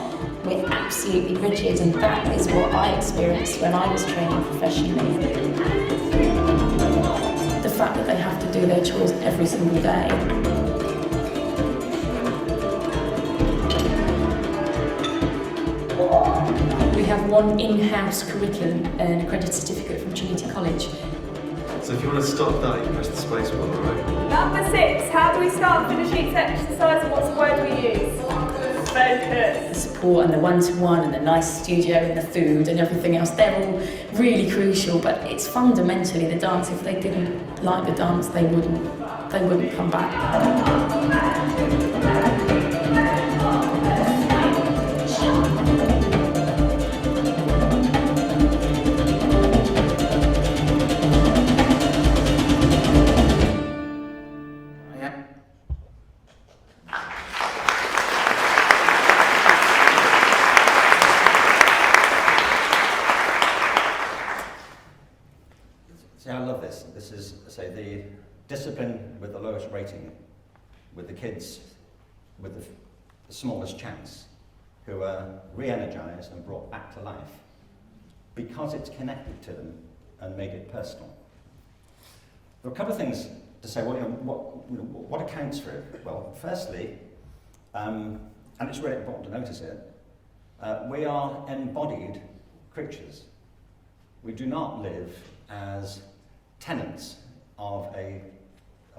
S10: We're absolutely rigid, and that is what I experienced when I was training professionally. The fact that they have to do their chores every single day. We have one in-house curriculum, an accredited certificate from Trinity College.
S7: So if you want to stop that, you press the space bar, right?
S11: Number 6, how do we start and finish each exercise and what word do we use? Focus.
S10: The support and the one-to-one and the nice studio and the food and everything else, they're all really crucial, but it's fundamentally the dance. If they didn't like the dance, they wouldn't come back.
S2: See, I love this. This is, say, the discipline with the lowest rating, with the kids with the smallest chance, who are re-energized and brought back to life because it's connected to them and made it personal. There are a couple of things to say. Well, what accounts for it? Well, firstly, and it's really important to notice it, we are embodied creatures. We do not live as tenants of a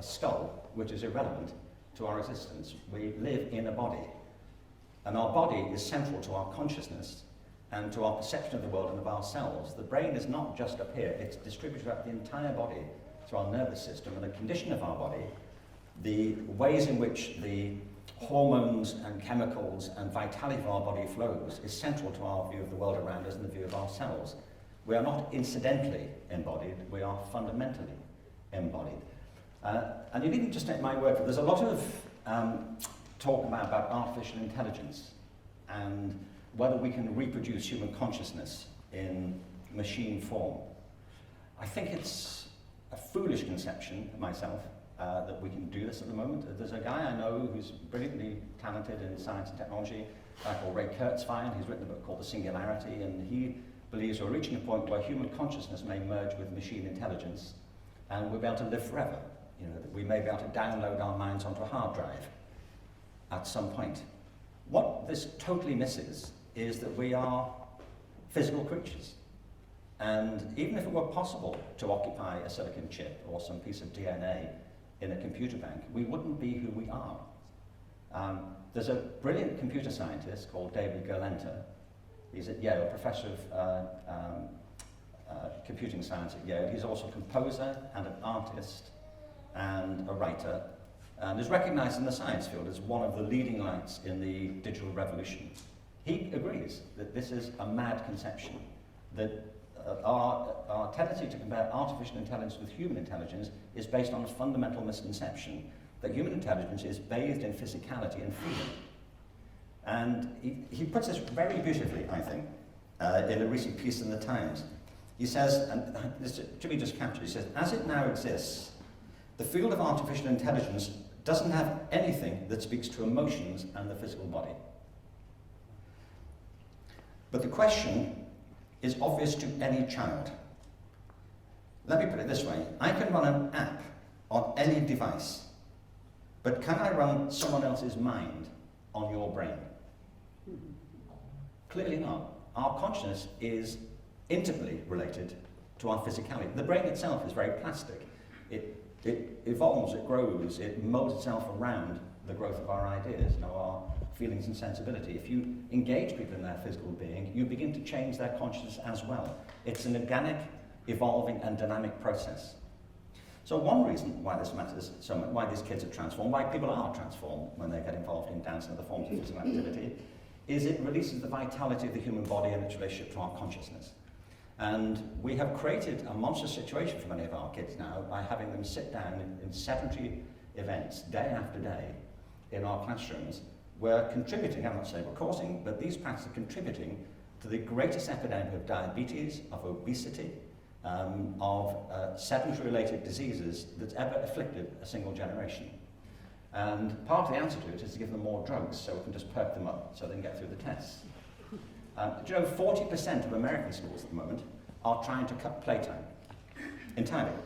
S2: skull, which is irrelevant to our existence. We live in a body, and our body is central to our consciousness and to our perception of the world and of ourselves. The brain is not just up here, it's distributed throughout the entire body, through our nervous system, and the condition of our body, the ways in which the hormones and chemicals and vitality of our body flows is central to our view of the world around us and the view of ourselves. We are not incidentally embodied, we are fundamentally embodied. And you needn't just take my word for it. There's a lot of talk about artificial intelligence and whether we can reproduce human consciousness in machine form. I think it's a foolish conception myself that we can do this at the moment. There's a guy I know who's brilliantly talented in science and technology, called Ray Kurzweil. He's written a book called The Singularity, and he believes we're reaching a point where human consciousness may merge with machine intelligence, and we'll be able to live forever. You know, we may be able to download our minds onto a hard drive at some point. What this totally misses is that we are physical creatures. And even if it were possible to occupy a silicon chip or some piece of DNA in a computer bank, we wouldn't be who we are. There's a brilliant computer scientist called David Gerlenter. He's at Yale, professor computing science at Yale. He's also a composer and an artist and a writer, and is recognized in the science field as one of the leading lights in the digital revolution. He agrees that this is a mad conception, that our tendency to compare artificial intelligence with human intelligence is based on a fundamental misconception that human intelligence is bathed in physicality and feeling. And he puts this very beautifully, I think, in a recent piece in the Times. He says, and this Jimmy just captured, he says, as it now exists, the field of artificial intelligence doesn't have anything that speaks to emotions and the physical body. But the question is obvious to any child. Let me put it this way. I can run an app on any device, but can I run someone else's mind on your brain? Clearly not. Our consciousness is intimately related to our physicality. The brain itself is very plastic. It evolves, it grows, it molds itself around the growth of our ideas, our feelings and sensibility. If you engage people in their physical being, you begin to change their consciousness as well. It's an organic, evolving and dynamic process. So one reason why this matters so much, why these kids are transformed, why people are transformed when they get involved in dance and other forms of physical activity, is it releases the vitality of the human body and its relationship to our consciousness. And we have created a monstrous situation for many of our kids now by having them sit down in sedentary events day after day in our classrooms. We're contributing, I'm not saying we're causing, but these practices are contributing to the greatest epidemic of diabetes, of obesity, of sedentary-related diseases that's ever afflicted a single generation. And part of the answer to it is to give them more drugs so we can just perk them up so they can get through the tests. Do you know 40% of American schools at the moment are trying to cut playtime entirely.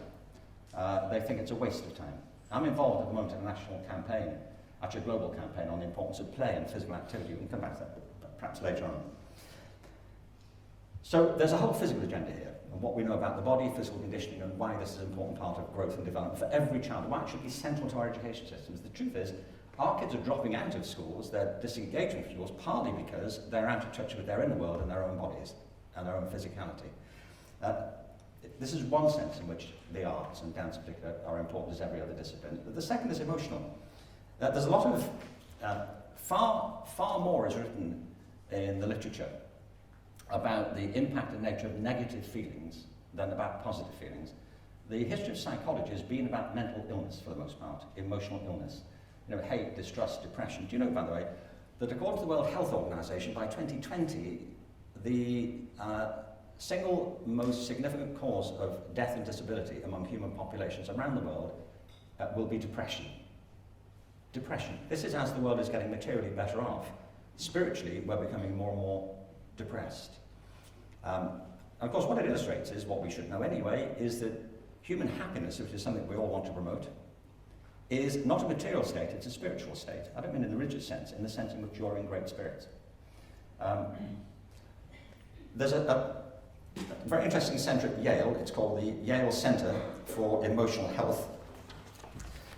S2: They think it's a waste of time. I'm involved at the moment in a national campaign, actually a global campaign on the importance of play and physical activity. We can come back to that perhaps later on. So there's a whole physical agenda here, and what we know about the body, physical conditioning, and why this is an important part of growth and development for every child, why it should be central to our education systems. The truth is, our kids are dropping out of schools, they're disengaging from schools, partly because they're out of touch with their inner world and their own bodies and their own physicality. This is one sense in which the arts, and dance in particular, are important as every other discipline. The second is emotional. There's a lot of, far more is written in the literature about the impact and nature of negative feelings than about positive feelings. The history of psychology has been about mental illness for the most part, emotional illness. You know, hate, distrust, depression. Do you know, by the way, that according to the World Health Organization, by 2020, the single most significant cause of death and disability among human populations around the world will be depression. Depression. This is as the world is getting materially better off. Spiritually, we're becoming more and more depressed. And of course, what it illustrates is, what we should know anyway, is that human happiness, which is something we all want to promote, is not a material state, it's a spiritual state. I don't mean in the rigid sense, in the sense in which you're in great spirits. There's a very interesting centre at Yale. It's called the Yale Centre for Emotional Health.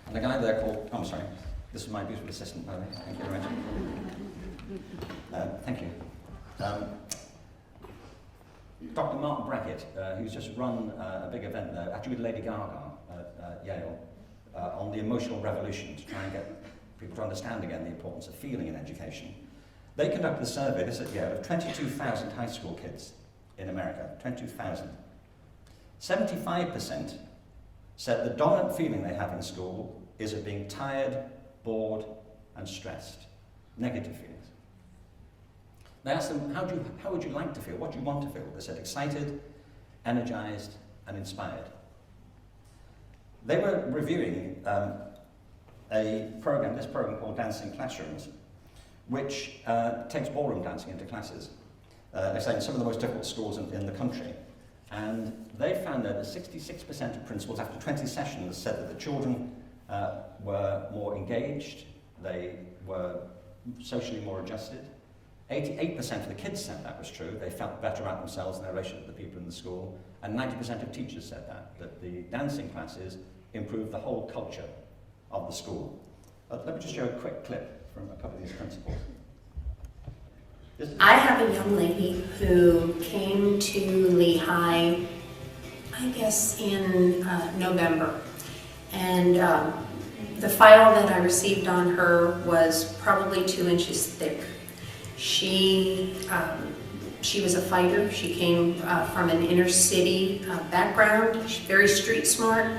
S2: And the guy there called, oh, I'm sorry, this is my beautiful assistant, by the way. Thank you very much. Thank you. Dr. Mark Brackett, who's just run a big event there, actually with Lady Gaga at Yale, on the emotional revolution, to try and get people to understand again the importance of feeling in education. They conducted a survey, this at Yale, of 22,000 high school kids in America, 22,000. 75% said the dominant feeling they have in school is of being tired, bored, and stressed. Negative feelings. They asked them, how would you like to feel? What do you want to feel? They said excited, energized, and inspired. They were reviewing this program called Dancing Classrooms, which takes ballroom dancing into classes. They're saying some of the most difficult schools in the country. And they found that 66% of principals after 20 sessions said that the children were more engaged, they were socially more adjusted. 88% of the kids said that was true. They felt better about themselves and their relationship with the people in the school. And 90% of teachers said that the dancing classes improved the whole culture of the school. Let me just show a quick clip from a couple of these principals.
S12: I have a young lady who came to Lehigh I guess, in November. And the file that I received on her was probably 2 inches thick. She was a fighter. She came from an inner city background. She's very street smart,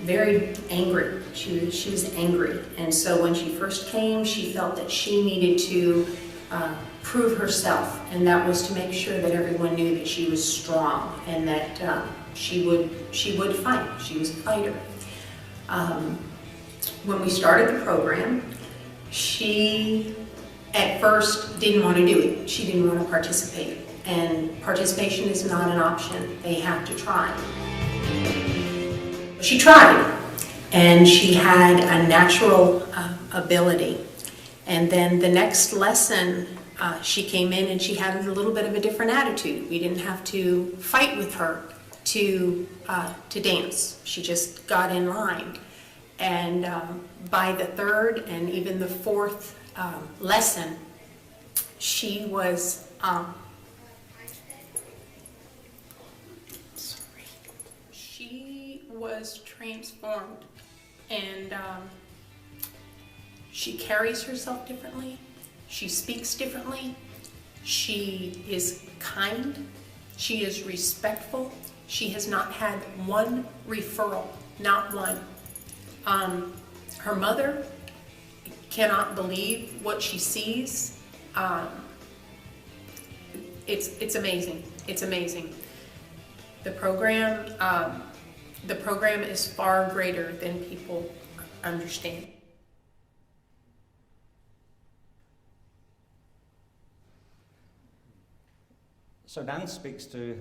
S12: very angry. She was angry. And so when she first came, she felt that she needed to prove herself, and that was to make sure that everyone knew that she was strong and that she would fight. She was a fighter. When we started the program, she at first didn't want to do it. She didn't want to participate, and participation is not an option. They have to try. She tried, and she had a natural ability. And then the next lesson, she came in and she had a little bit of a different attitude. We didn't have to fight with her to dance. She just got in line. And by the third and even the fourth lesson, she was transformed, and she carries herself differently. She speaks differently. She is kind. She is respectful. She has not had one referral, not one. Her mother cannot believe what she sees. It's amazing. It's amazing. The program is far greater than people understand.
S2: So dance speaks to,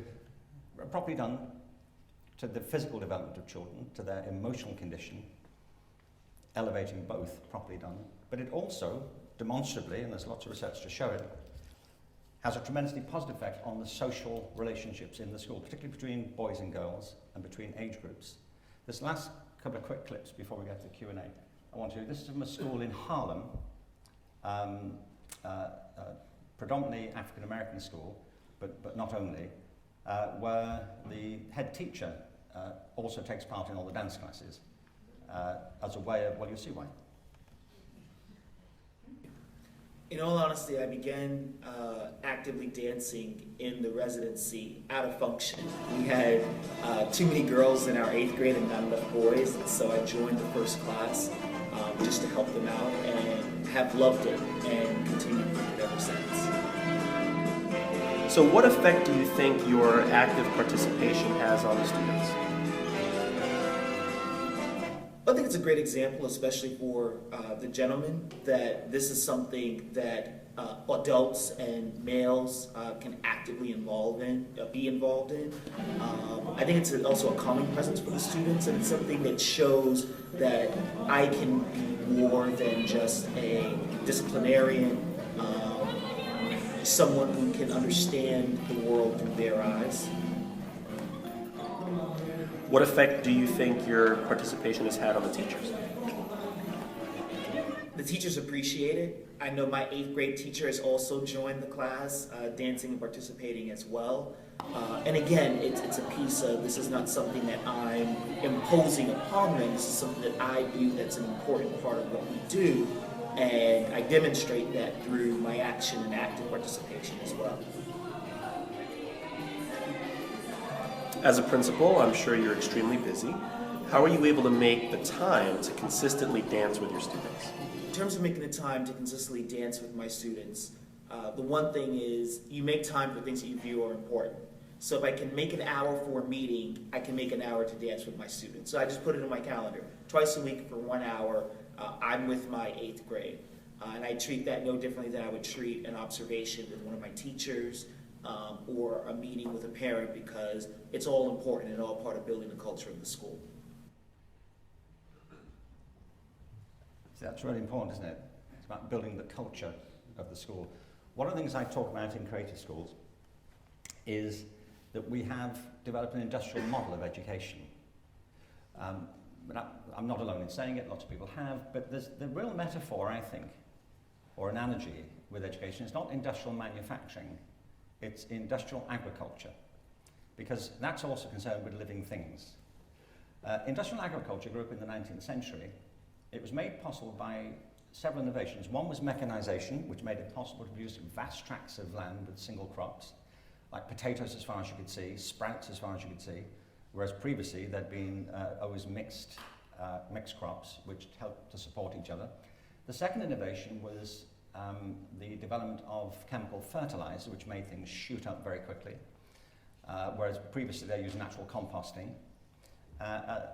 S2: properly done, to the physical development of children, to their emotional condition, elevating both, properly done, but it also, demonstrably, and there's lots of research to show it, has a tremendously positive effect on the social relationships in the school, particularly between boys and girls and between age groups. This last couple of quick clips before we get to the Q&A, I want to, this is from a school in Harlem, predominantly African-American school, but not only, where the head teacher also takes part in all the dance classes as a way of, well, you'll see why.
S13: In all honesty, I began actively dancing in the residency out of function. We had too many girls in our 8th grade and not enough boys, and so I joined the first class just to help them out, and have loved it and continued with it ever since.
S14: So what effect do you think your active participation has on the students?
S13: I think it's a great example, especially for the gentleman, that this is something that adults and males can actively be involved in. I think it's also a calming presence for the students, and it's something that shows that I can be more than just a disciplinarian, someone who can understand the world through their eyes.
S14: What effect do you think your participation has had on the teachers?
S13: The teachers appreciate it. I know my 8th grade teacher has also joined the class, dancing and participating as well. And again, it's a piece of, this is not something that I'm imposing upon them, this is something that I view that's an important part of what we do, and I demonstrate that through my action and active participation as well.
S14: As a principal, I'm sure you're extremely busy. How are you able to make the time to consistently dance with your students?
S13: In terms of making the time to consistently dance with my students, the one thing is you make time for things that you view are important. So if I can make an hour for a meeting, I can make an hour to dance with my students. So I just put it in my calendar. Twice a week for 1 hour, I'm with my 8th grade. And I treat that no differently than I would treat an observation with one of my teachers, or a meeting with a parent, because it's all important and all part of building the culture of the school.
S2: That's really important, isn't it? It's about building the culture of the school. One of the things I talk about in creative schools is that we have developed an industrial model of education. But I'm not alone in saying it, lots of people have, but there's the real metaphor, I think, or analogy with education is not industrial manufacturing, it's industrial agriculture. because that's also concerned with living things. Industrial agriculture grew up in the 19th century. It was made possible by several innovations. One was mechanization, which made it possible to produce vast tracts of land with single crops, like potatoes as far as you could see, sprouts as far as you could see, whereas previously there'd been always mixed crops, which helped to support each other. The second innovation was the development of chemical fertilizer, which made things shoot up very quickly, whereas previously they used natural composting.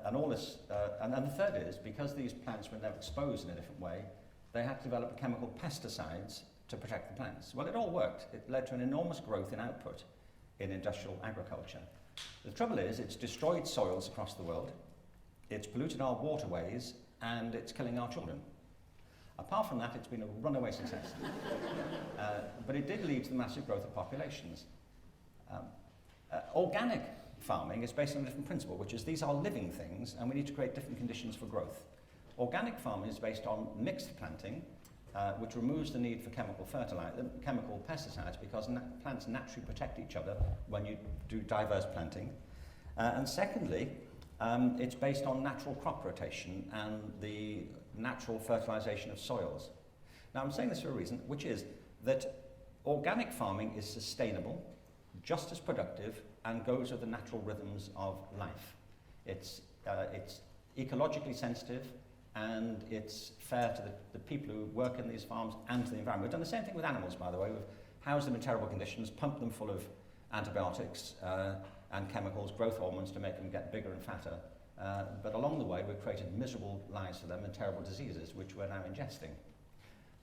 S2: And all this, and the third is, because these plants were never exposed in a different way, they had to develop chemical pesticides to protect the plants. Well, it all worked. It led to an enormous growth in output in industrial agriculture. The trouble is, it's destroyed soils across the world, it's polluted our waterways, and it's killing our children. Apart from that, it's been a runaway success. But it did lead to the massive growth of populations. Organic farming is based on a different principle, which is these are living things, and we need to create different conditions for growth. Organic farming is based on mixed planting, which removes the need for chemical pesticides, because plants naturally protect each other when you do diverse planting. And secondly, it's based on natural crop rotation and the natural fertilization of soils. Now, I'm saying this for a reason, which is that organic farming is sustainable, just as productive, and goes with the natural rhythms of life. It's ecologically sensitive, and it's fair to the people who work in these farms and to the environment. We've done the same thing with animals, by the way. We've housed them in terrible conditions, pumped them full of antibiotics and chemicals, growth hormones, to make them get bigger and fatter. But along the way, we've created miserable lives for them and terrible diseases, which we're now ingesting.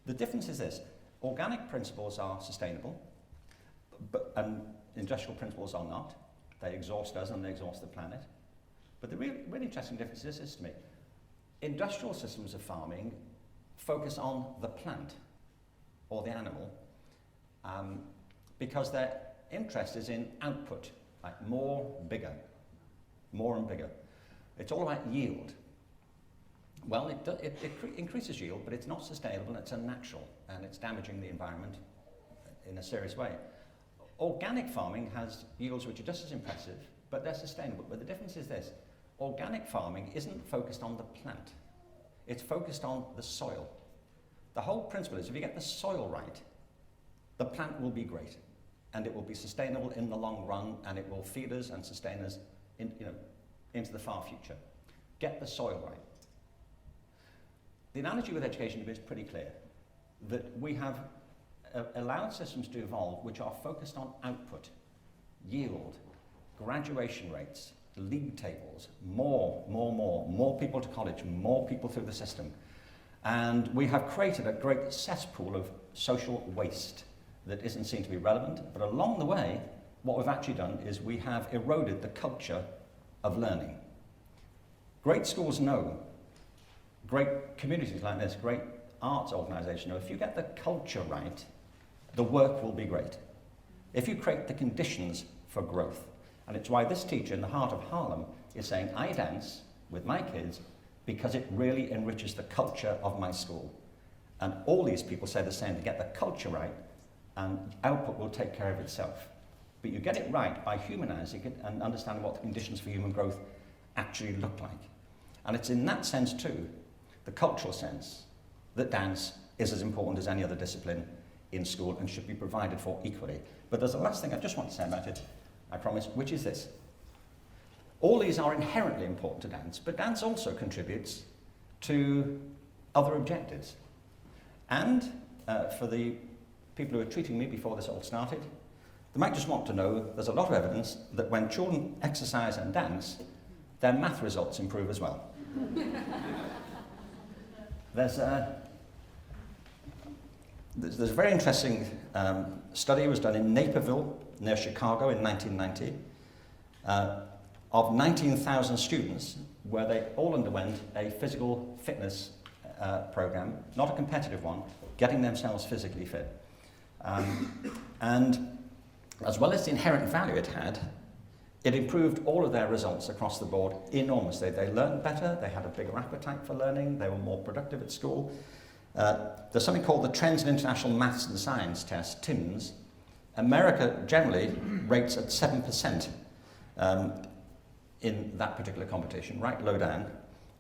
S2: The difference is this: organic principles are sustainable, and industrial principles are not. They exhaust us and they exhaust the planet. But the really interesting difference is this to me. Industrial systems of farming focus on the plant or the animal because their interest is in output, like more, bigger, more and bigger. It's all about yield. Well, it increases yield, but it's not sustainable, it's unnatural, and it's damaging the environment in a serious way. Organic farming has yields which are just as impressive, but they're sustainable. But the difference is this: organic farming isn't focused on the plant, it's focused on the soil. The whole principle is, if you get the soil right, the plant will be great, and it will be sustainable in the long run, and it will feed us and sustain us into the far future. Get the soil right. The analogy with education is pretty clear, that we have allowed systems to evolve which are focused on output, yield, graduation rates, league tables, more people to college, more people through the system. And we have created a great cesspool of social waste that isn't seen to be relevant, but along the way, what we've actually done is we have eroded the culture of learning. Great schools know, great communities like this, great arts organisations know, if you get the culture right, the work will be great. If you create the conditions for growth. And it's why this teacher in the heart of Harlem is saying, I dance with my kids because it really enriches the culture of my school. And all these people say the same: to get the culture right, and output will take care of itself. But you get it right by humanising it and understanding what the conditions for human growth actually look like. And it's in that sense too, the cultural sense, that dance is as important as any other discipline in school and should be provided for equally. But there's a last thing I just want to say about it, I promise, which is this. All these are inherently important to dance, but dance also contributes to other objectives. And for the people who were treating me before this all started, they might just want to know there's a lot of evidence that when children exercise and dance, their math results improve as well. There's a very interesting study was done in Naperville, near Chicago, in 1990, of 19,000 students, where they all underwent a physical fitness program, not a competitive one, getting themselves physically fit. And as well as the inherent value it had, it improved all of their results across the board enormously. They learned better, they had a bigger appetite for learning, they were more productive at school. There's something called the Trends in International Maths and Science test, TIMSS. America generally rates at 7%. in that particular competition, right low down.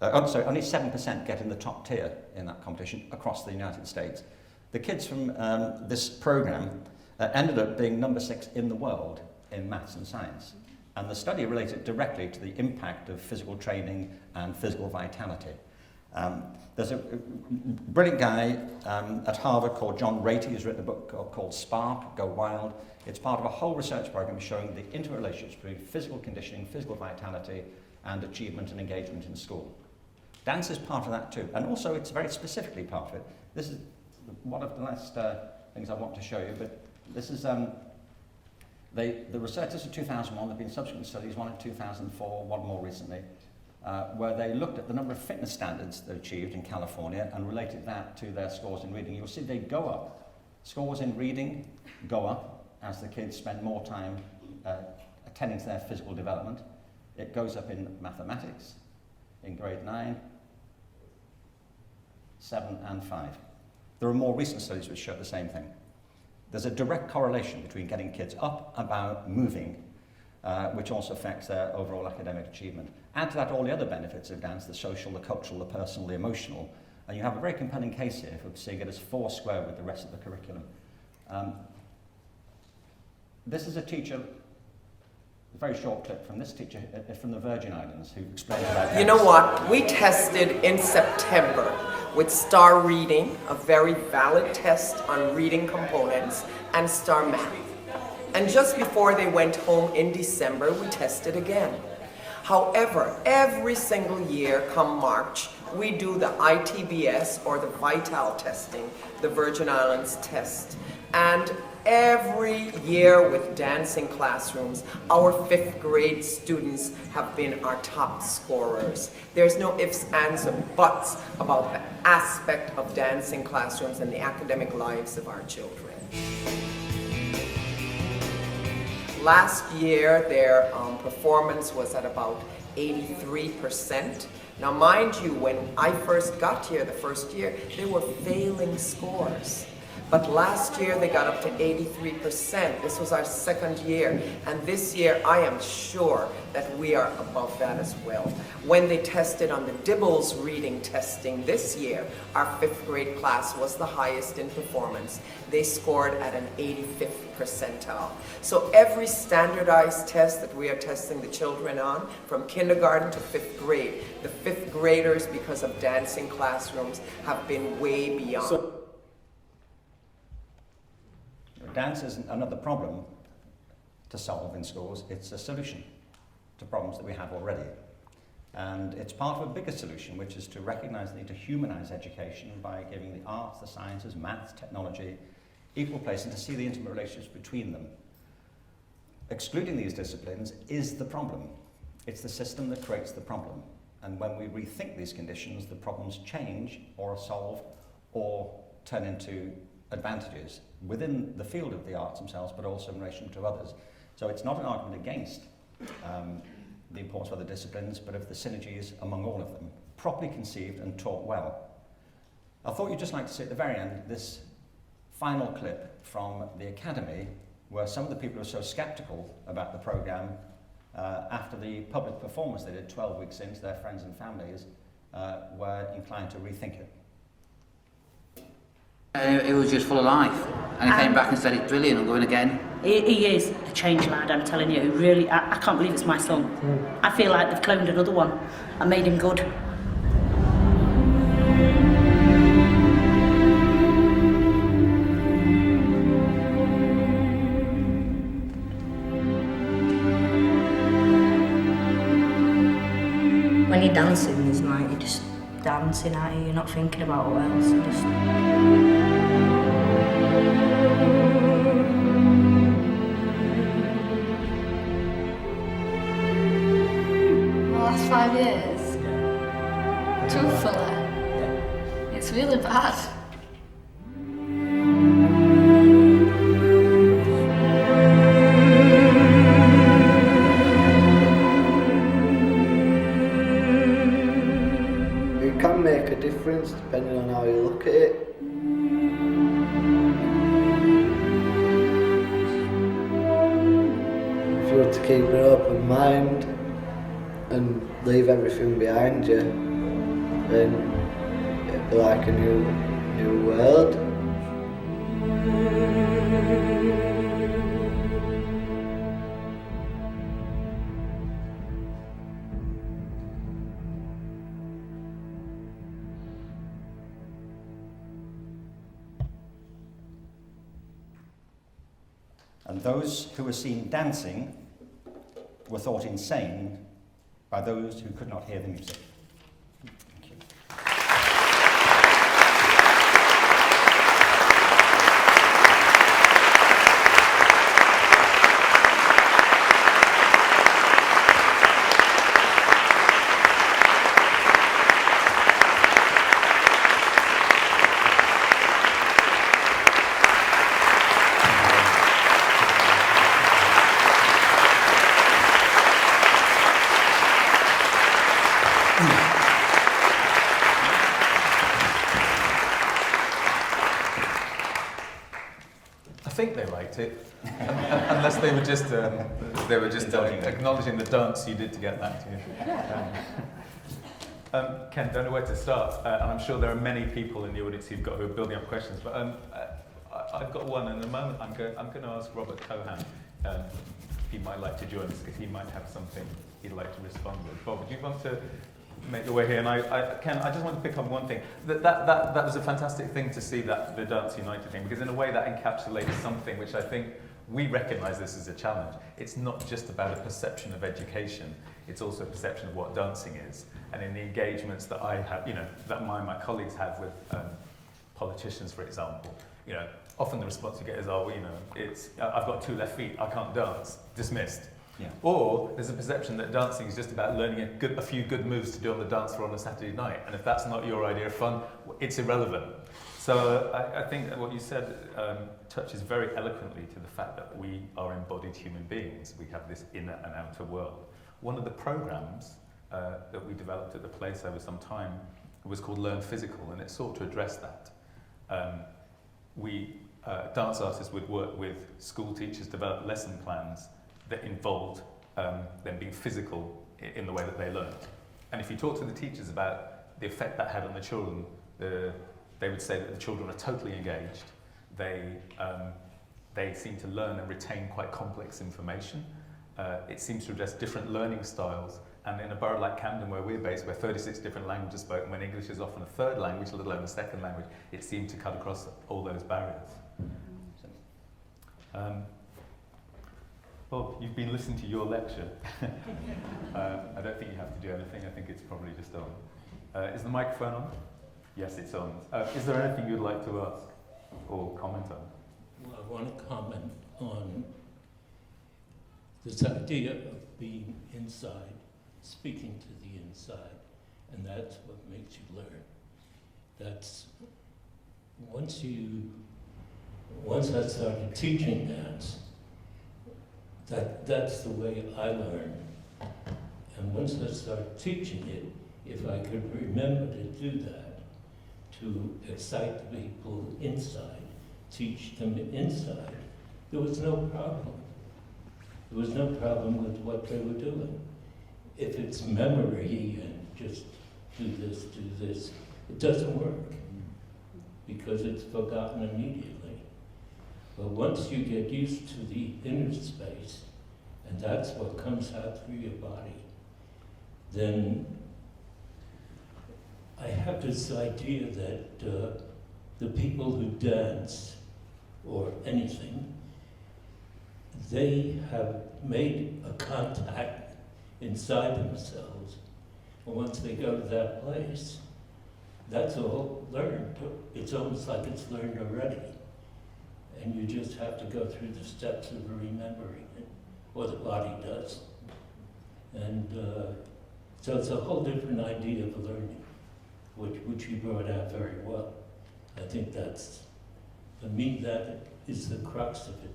S2: Only 7% get in the top tier in that competition across the United States. The kids from this program ended up being number 6 in the world in maths and science. And the study related directly to the impact of physical training and physical vitality. There's a brilliant guy at Harvard called John Ratey who's written a book called Spark, Go Wild. It's part of a whole research program showing the interrelationships between physical conditioning, physical vitality, and achievement and engagement in school. Dance is part of that too, and also it's very specifically part of it. This is one of the last things I want to show you, but this is the research. This is 2001. There have been subsequent studies, one in 2004, one more recently, where they looked at the number of fitness standards they achieved in California and related that to their scores in reading. You'll see they go up. Scores in reading go up as the kids spend more time attending to their physical development. It goes up in mathematics in grade 9, 7 and 5. There are more recent studies which show the same thing. There's a direct correlation between getting kids up, about, moving, which also affects their overall academic achievement. Add to that all the other benefits of dance, the social, the cultural, the personal, the emotional, and you have a very compelling case here for seeing it as 4 square with the rest of the curriculum. This is a teacher, a very short clip from this teacher from the Virgin Islands who explained about dance.
S15: You know what? We tested in September with STAR Reading, a very valid test on reading components, and STAR Math. And just before they went home in December, we tested again. However, every single year come March, we do the ITBS or the Vital testing, the Virgin Islands test. And every year with dancing classrooms, our 5th grade students have been our top scorers. There's no ifs, ands, or buts about the aspect of dancing classrooms and the academic lives of our children. Last year, their performance was at about 83%. Now, mind you, when I first got here the first year, they were failing scores. But last year they got up to 83%. This was our 2nd year. And this year I am sure that we are above that as well. When they tested on the Dibbles reading testing this year, our 5th grade class was the highest in performance. They scored at an 85th percentile. So every standardized test that we are testing the children on, from kindergarten to 5th grade, the 5th graders, because of dancing classrooms, have been way beyond.
S2: Dance isn't another problem to solve in schools, it's a solution to problems that we have already. And it's part of a bigger solution, which is to recognize the need to humanize education by giving the arts, the sciences, maths, technology, equal place, and to see the intimate relationships between them. Excluding these disciplines is the problem. It's the system that creates the problem. And when we rethink these conditions, the problems change or are solved or turn into advantages within the field of the arts themselves, but also in relation to others. So it's not an argument against the importance of other disciplines, but of the synergies among all of them, properly conceived and taught well. I thought you'd just like to see at the very end this final clip from the Academy, where some of the people who are so sceptical about the programme, after the public performance they did 12 weeks into their friends and families, were inclined to rethink it.
S16: It was just full of life, and he came back and said it's brilliant, I'm going again.
S9: He is a changed lad, I'm telling you. Really, I can't believe it's my son. I feel like they've cloned another one and made him good.
S17: When you're dancing, it's like you're just dancing at you, you're not thinking about what else.
S18: The last 5 years, truthfully, it's really bad.
S19: It can make a difference depending on how you look at it. If good to keep an open mind and leave everything behind you. Then it'd be like a new world.
S2: And those who were seen dancing were thought insane by those who could not hear the music. Thank you.
S1: I think they liked it, unless they were just acknowledging the dance you did to get back to you. Ken, don't know where to start, and I'm sure there are many people in the audience who are building up questions. But I've got one, and in a moment I'm going to ask Robert Cohan if he might like to join us, because he might have something he'd like to respond with. Bob, would you want to make your way here? And Ken, I just want to pick on one thing. That was a fantastic thing to see, that the Dance United thing, because in a way that encapsulates something which I think we recognise this as a challenge. It's not just about a perception of education, it's also a perception of what dancing is. And in the engagements that I have, that my colleagues have with politicians, for example, often the response you get is, I've got 2 left feet, I can't dance, dismissed.
S2: Yeah.
S1: Or there's a perception that dancing is just about learning a few good moves to do on the dance floor on a Saturday night, and if that's not your idea of fun, it's irrelevant. So I think that what you said touches very eloquently to the fact that we are embodied human beings. We have this inner and outer world. One of the programs that we developed at the place over some time was called Learn Physical, and it sought to address that. Dance artists would work with school teachers, develop lesson plans that involved them being physical in the way that they learned. And if you talk to the teachers about the effect that had on the children, they would say that the children are totally engaged. They seem to learn and retain quite complex information. It seems to address different learning styles. And in a borough like Camden, where we're based, where 36 different languages are spoken, when English is often a third language, let alone a second language, it seemed to cut across all those barriers. Bob, you've been listening to your lecture. I don't think you have to do anything. I think it's probably just on. Is the microphone on? Yes, it's on. Is there anything you'd like to ask or comment on?
S20: Well, I want to comment on this idea of being inside, speaking to the inside, and that's what makes you learn. That's once I started teaching dance, that's the way I learned. And once I started teaching it, if I could remember to do that, to excite the people inside, teach them inside, there was no problem. There was no problem with what they were doing. If it's memory and just do this, it doesn't work because it's forgotten immediately. But once you get used to the inner space, and that's what comes out through your body, then I have this idea that the people who dance, or anything, they have made a contact inside themselves. And once they go to that place, that's all learned. It's almost like it's learned already. And you just have to go through the steps of remembering it, or the body does. And so it's a whole different idea of learning, which you brought out very well. I think that's, for me, that is the crux of it.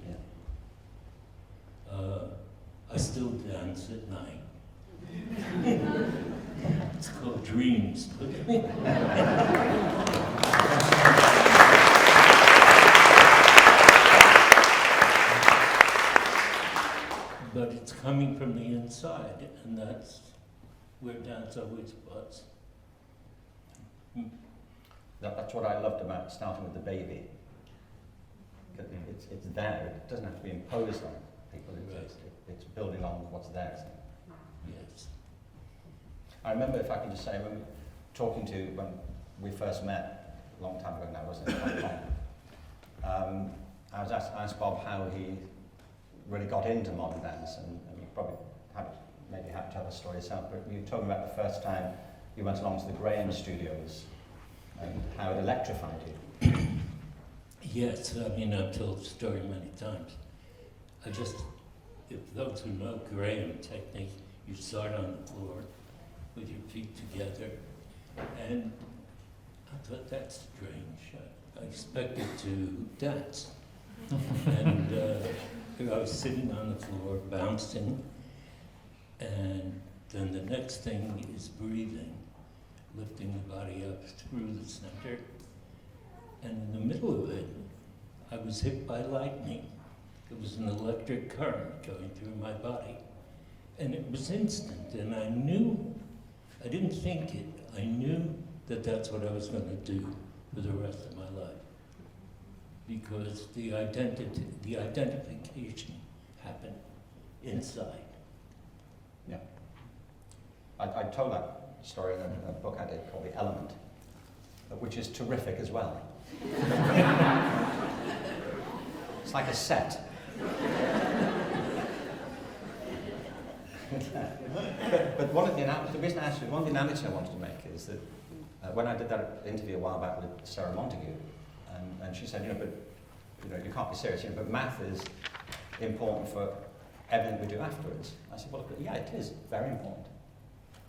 S20: I still dance at night. It's called dreams. but it's coming from the inside, and that's where dance always was.
S2: That's what I loved about starting with the baby. It's there, it doesn't have to be imposed on people, it's building on what's there.
S20: Yes.
S2: I remember, if I can just say, I remember talking to, when we first met, a long time ago now, wasn't it? Quite long. I was asked Bob how he really got into modern dance, and you probably maybe have to tell the story yourself, but you told me about the first time you went along to the Graham Studios and how it electrified you.
S20: Yes, I mean, I've told the story many times. If those who know Graham technique, you start on the floor with your feet together, and I thought, that's strange. I expected to dance. And I was sitting on the floor, bouncing, and then the next thing is breathing, lifting the body up through the center. And in the middle of it, I was hit by lightning. It was an electric current going through my body. And it was instant, and I knew, I didn't think it, I knew that that's what I was going to do for the rest of my life. Because the identification happened inside.
S2: Yeah. I told that story in a book I did called The Element, which is terrific as well. It's like a set. but one of the reason I asked you, one of the analogies I wanted to make is that when I did that interview a while back with Sarah Montague, and she said, but you can't be serious, but math is important for everything we do afterwards. I said, well, yeah, it is very important.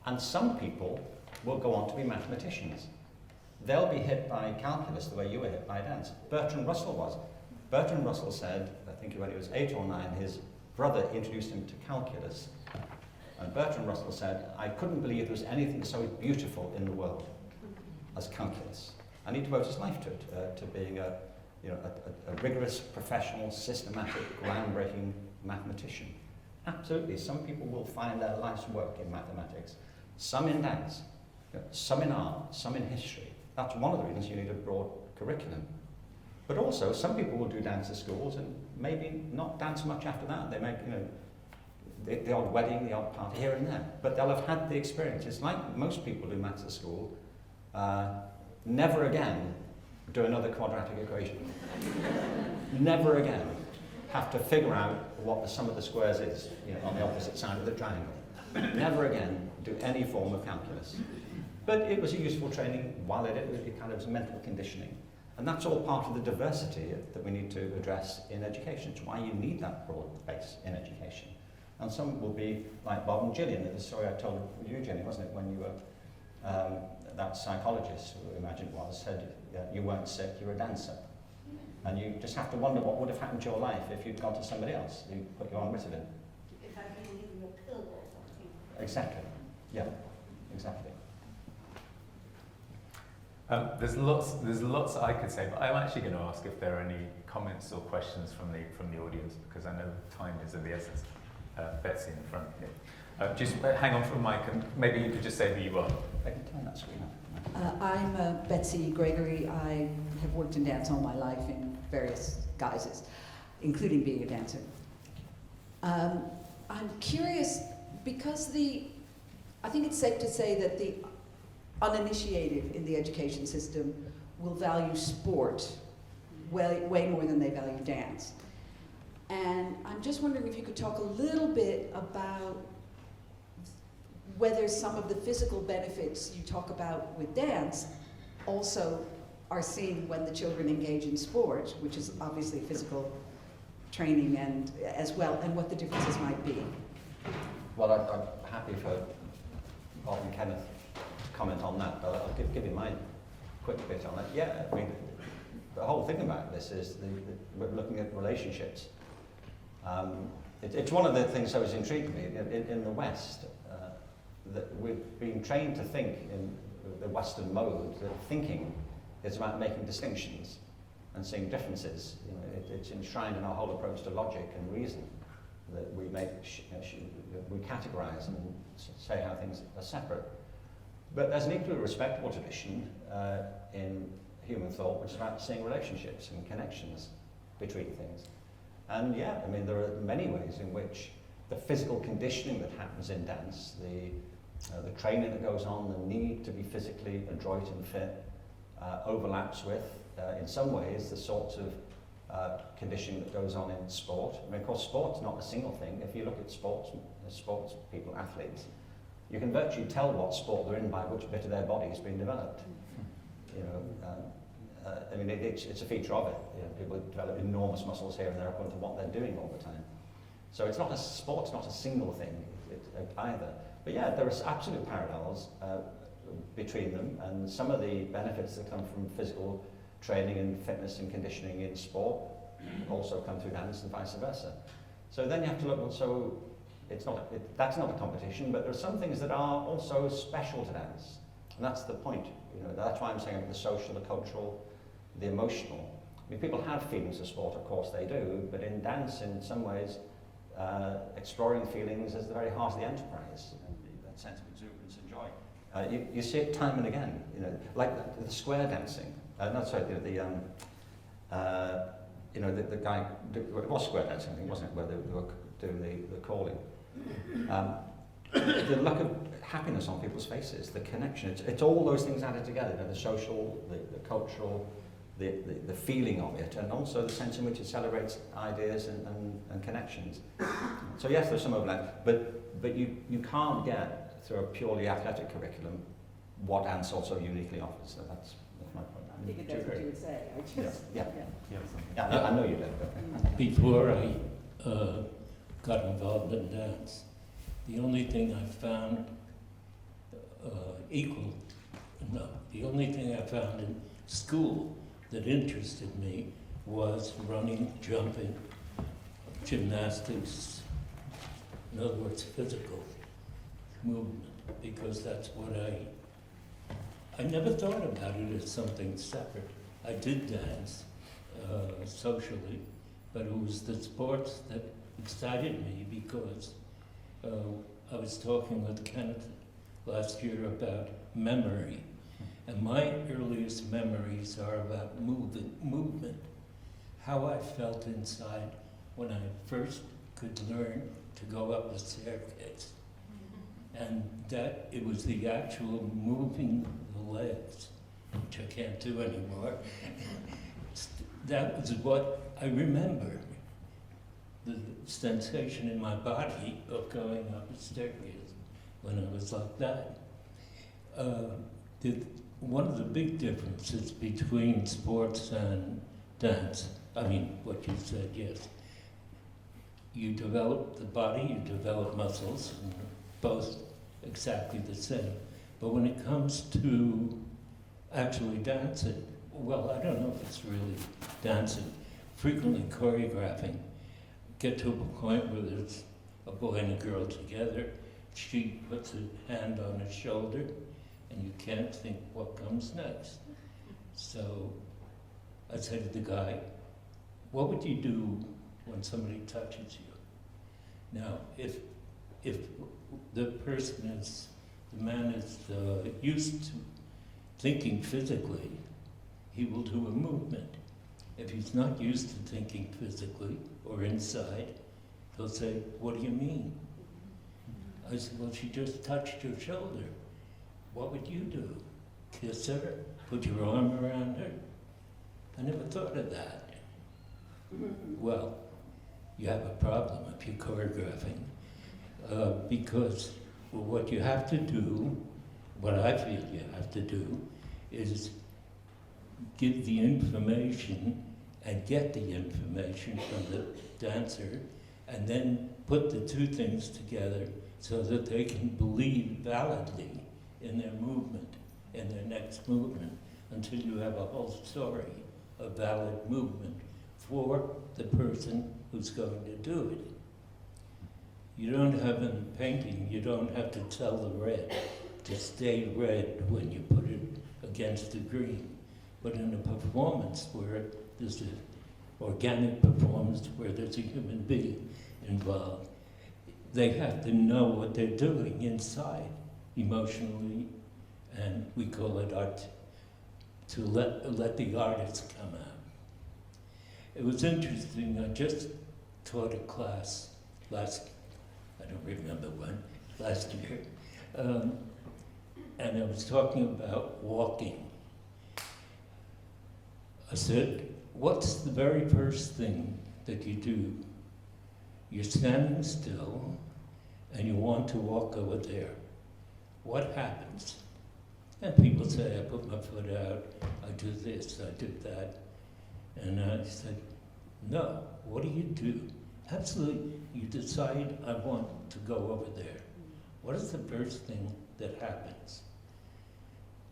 S2: And some people will go on to be mathematicians. They'll be hit by calculus the way you were hit by dance. Bertrand Russell was. Bertrand Russell said, I think when he was 8 or 9, his brother introduced him to calculus. And Bertrand Russell said, I couldn't believe there was anything so beautiful in the world as calculus. And he devoted his life to it, to being a rigorous, professional, systematic, groundbreaking mathematician. Absolutely, some people will find their life's work in mathematics, some in dance, some in art, some in history. That's one of the reasons you need a broad curriculum. But also, some people will do dance at schools and maybe not dance much after that. They make, the odd wedding, the odd party here and there. But they'll have had the experience. It's like most people do maths at school. Never again do another quadratic equation. Never again have to figure out what the sum of the squares is on the opposite side of the triangle. Never again do any form of calculus. But it was a useful training while it kind of was mental conditioning. And that's all part of the diversity that we need to address in education. It's why you need that broad base in education. And some will be like Bob and Gillian, the story I told you, Gillian, wasn't it, when you were, that psychologist, who I imagine it was, said you weren't sick, you were a dancer. And you just have to wonder what would have happened to your life if you'd gone to somebody else who put you on Ritalin.
S21: If I can give you a pill or something.
S2: Exactly. Yeah, exactly.
S1: There's lots I could say, but I'm actually going to ask if there are any comments or questions from the audience, because I know time is of the essence. Betsy in the front here. Just hang on for a mic, and maybe you could just say who you are.
S2: I can turn that screen up.
S22: I'm Betsy Gregory. I have worked in dance all my life in various guises, including being a dancer. I'm curious, because I think it's safe to say that the uninitiated in the education system will value sport way more than they value dance. And I'm just wondering if you could talk a little bit about whether some of the physical benefits you talk about with dance also are seen when the children engage in sport, which is obviously physical training and as well, and what the differences might be.
S2: Well, I'm happy for Bob and Kenneth to comment on that, but I'll give you my quick bit on it. Yeah, I mean, the whole thing about this is we're looking at relationships. It's one of the things that was intriguing me in the West, that we've been trained to think in the Western mode that thinking is about making distinctions and seeing differences. It's enshrined in our whole approach to logic and reason. that we we categorize and say how things are separate. But there's an equally respectable tradition in human thought, which is about seeing relationships and connections between things. And yeah, I mean, there are many ways in which the physical conditioning that happens in dance, the training that goes on, the need to be physically adroit and fit, overlaps with, in some ways, the sorts of conditioning that goes on in sport. I mean, of course, sport's not a single thing. If you look at sports people, athletes, you can virtually tell what sport they're in by which bit of their body has been developed. You know, I mean, it's a feature of it. You know, people develop enormous muscles here and there according to what they're doing all the time. So it's not sport's not a single thing either. But yeah, there are absolute parallels between them, and some of the benefits that come from physical training and fitness and conditioning in sport also come through dance and vice versa. So then you have to look, well, so that's not a competition, but there are some things that are also special to dance. And that's the point. You know, that's why I'm saying the social, the cultural, the emotional. I mean, people have feelings of sport, of course they do, but in dance, in some ways, exploring feelings is the very heart of the enterprise, and that sense of exuberance and joy. You see it time and again, you know, like the square dancing. The guy, it was square dancing, I think, wasn't it, where they were doing the calling. The look of happiness on people's faces, the connection, it's all those things added together, you know, the social, the cultural, the feeling of it, and also the sense in which it celebrates ideas and connections. So yes, there's some overlap, but you can't get through a purely athletic curriculum what dance also uniquely offers. So that's my point.
S22: I think that's what you would say.
S2: I know you did. But
S20: before I got involved in dance, the only thing I found the only thing I found in school that interested me was running, jumping, gymnastics, in other words, physical movement, because that's what I never thought about it as something separate. I did dance socially, but it was the sports that excited me because I was talking with Kenneth last year about memory. And my earliest memories are about movement, how I felt inside when I first could learn to go up the staircase. And that it was the actual moving the legs, which I can't do anymore. That was what I remember, the sensation in my body of going up the staircase when I was like that. One of the big differences between sports and dance, I mean, what you said, yes. You develop the body, you develop muscles, and both exactly the same. But when it comes to actually dancing, well, I don't know if it's really dancing, frequently choreographing, get to a point where there's a boy and a girl together, she puts a hand on his shoulder, and you can't think what comes next. So I said to the guy, what would you do when somebody touches you? Now, if the man is used to thinking physically, he will do a movement. If he's not used to thinking physically or inside, he'll say, what do you mean? I said, well, she just touched your shoulder. What would you do? Kiss her? Put your arm around her? I never thought of that. Well, you have a problem if you're choreographing. Because what you have to do, what I feel you have to do, is give the information and get the information from the dancer, and then put the two things together so that they can believe validly in their movement, in their next movement, until you have a whole story of valid movement for the person who's going to do it. You don't have in painting, you don't have to tell the red to stay red when you put it against the green. But in a performance where there's an organic performance, where there's a human being, involved. They have to know what they're doing inside, emotionally, and we call it art, to let the artist come out. It was interesting, I just taught a class I don't remember when, last year, and I was talking about walking. I said, what's the very first thing that you do? You're standing still and you want to walk over there. What happens? And people say, I put my foot out, I do this, I do that. And I said, no, what do? Absolutely, you decide I want to go over there. What is the first thing that happens?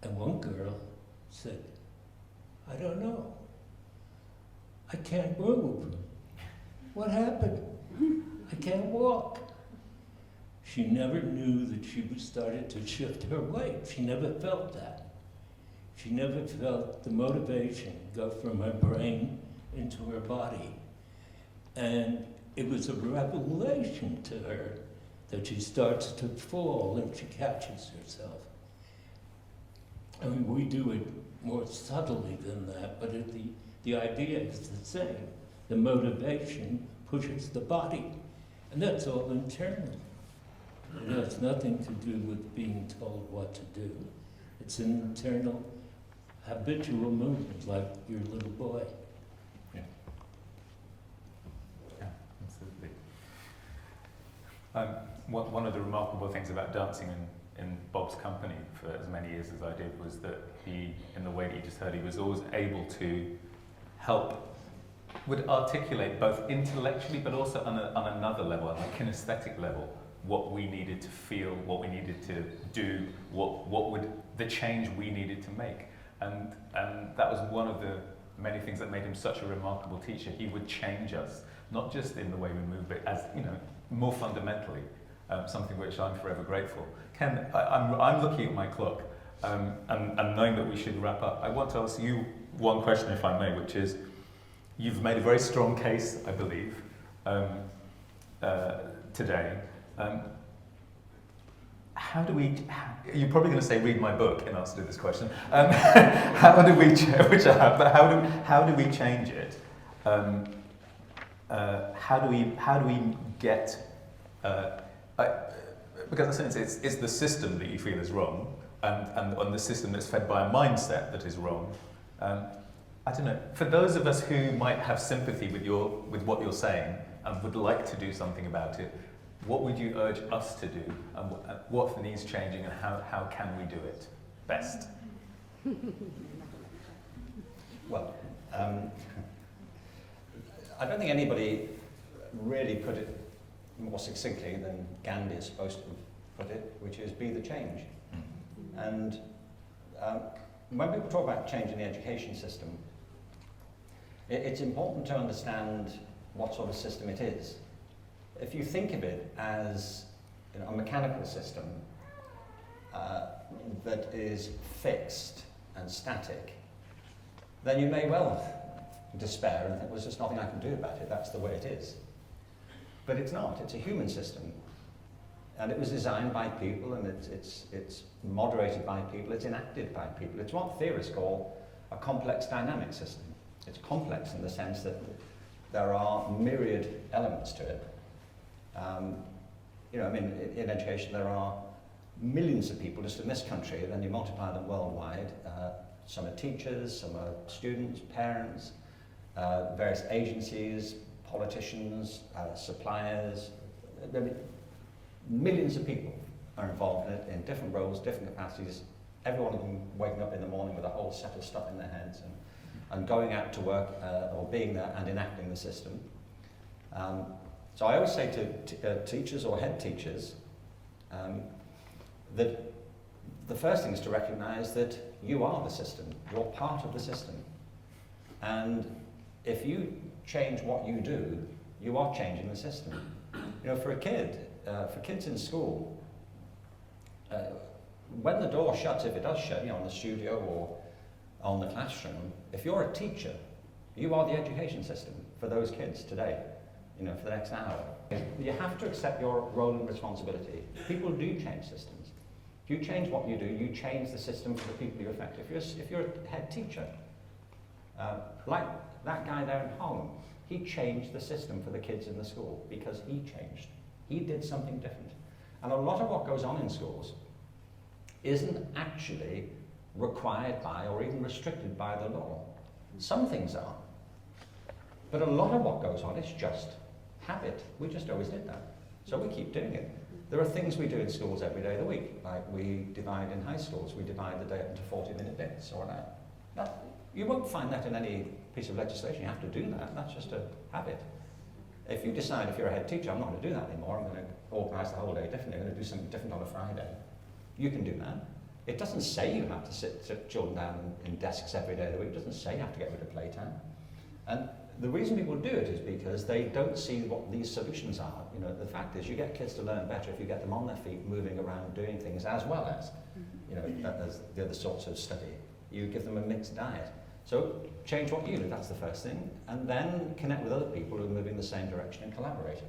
S20: And one girl said, I don't know. I can't move. What happened? I can't walk. She never knew that she started to shift her weight. She never felt that. She never felt the motivation go from her brain into her body. And it was a revelation to her that she starts to fall and she catches herself. I mean, we do it more subtly than that, but the idea is the same. The motivation pushes the body, and that's all internal. It has nothing to do with being told what to do. It's an internal, habitual movement, like your little boy.
S1: Yeah. Yeah, absolutely. One of the remarkable things about dancing in Bob's company for as many years as I did was that he, in the way that you just heard, he was always able to would articulate both intellectually but also on another level, on a kinesthetic level, what we needed to feel, what we needed to do, what would the change we needed to make. And that was one of the many things that made him such a remarkable teacher. He would change us, not just in the way we move, but as, you know, more fundamentally, something which I'm forever grateful. Ken, I'm looking at my clock, and knowing that we should wrap up, I want to ask you one question, if I may, which is, you've made a very strong case, I believe, today. How do we, you're probably going to say read my book in answer to this question. How do we change it? How do we get, because in a sense it's the system that you feel is wrong, and the system that's fed by a mindset that is wrong. I don't know, for those of us who might have sympathy with what you're saying and would like to do something about it, what would you urge us to do, and what needs changing, and how can we do it best?
S2: Well, I don't think anybody really put it more succinctly than Gandhi is supposed to put it, which is be the change. And when people talk about change in the education system, it's important to understand what sort of system it is. If you think of it as, you know, a mechanical system that is fixed and static, then you may well despair and think, well, there's just nothing I can do about it, that's the way it is. But it's not, it's a human system. And it was designed by people, and it's moderated by people, it's enacted by people. It's what theorists call a complex dynamic system. It's complex in the sense that there are myriad elements to it. You know, I mean, in education there are millions of people just in this country, and then you multiply them worldwide. Some are teachers, some are students, parents, various agencies, politicians, suppliers. I mean, millions of people are involved in it in different roles, different capacities, every one of them waking up in the morning with a whole set of stuff in their heads and going out to work or being there and enacting the system. So I always say to teachers or head teachers that the first thing is to recognize that you are the system, you're part of the system. And if you change what you do, you are changing the system. You know, for a kid, for kids in school, when the door shuts, if it does shut, you know, in the studio or on the classroom, if you're a teacher, you are the education system for those kids today. for the next hour. You have to accept your role and responsibility. People do change systems. If you change what you do, you change the system for the people you affect. If you're a head teacher, like that guy there in Harlem, he changed the system for the kids in the school because he changed. He did something different. And a lot of what goes on in schools isn't actually required by or even restricted by the law. Some things are. But a lot of what goes on is just habit. We just always did that. So we keep doing it. There are things we do in schools every day of the week. Like we divide in high schools, we divide the day up into 40-minute bits or an hour. Now, you won't find that in any piece of legislation. You have to do that. That's just a habit. If you decide, if you're a head teacher, I'm not going to do that anymore, I'm going to organise the whole day differently, I'm going to do something different on a Friday, you can do that. It doesn't say you have to sit children down in desks every day of the week. It doesn't say you have to get rid of playtime. And the reason people do it is because they don't see what these solutions are. The fact is you get kids to learn better if you get them on their feet, moving around, doing things, as well as, as the other sorts of study. You give them a mixed diet. So change what you do, that's the first thing. And then connect with other people who are moving the same direction and collaborate.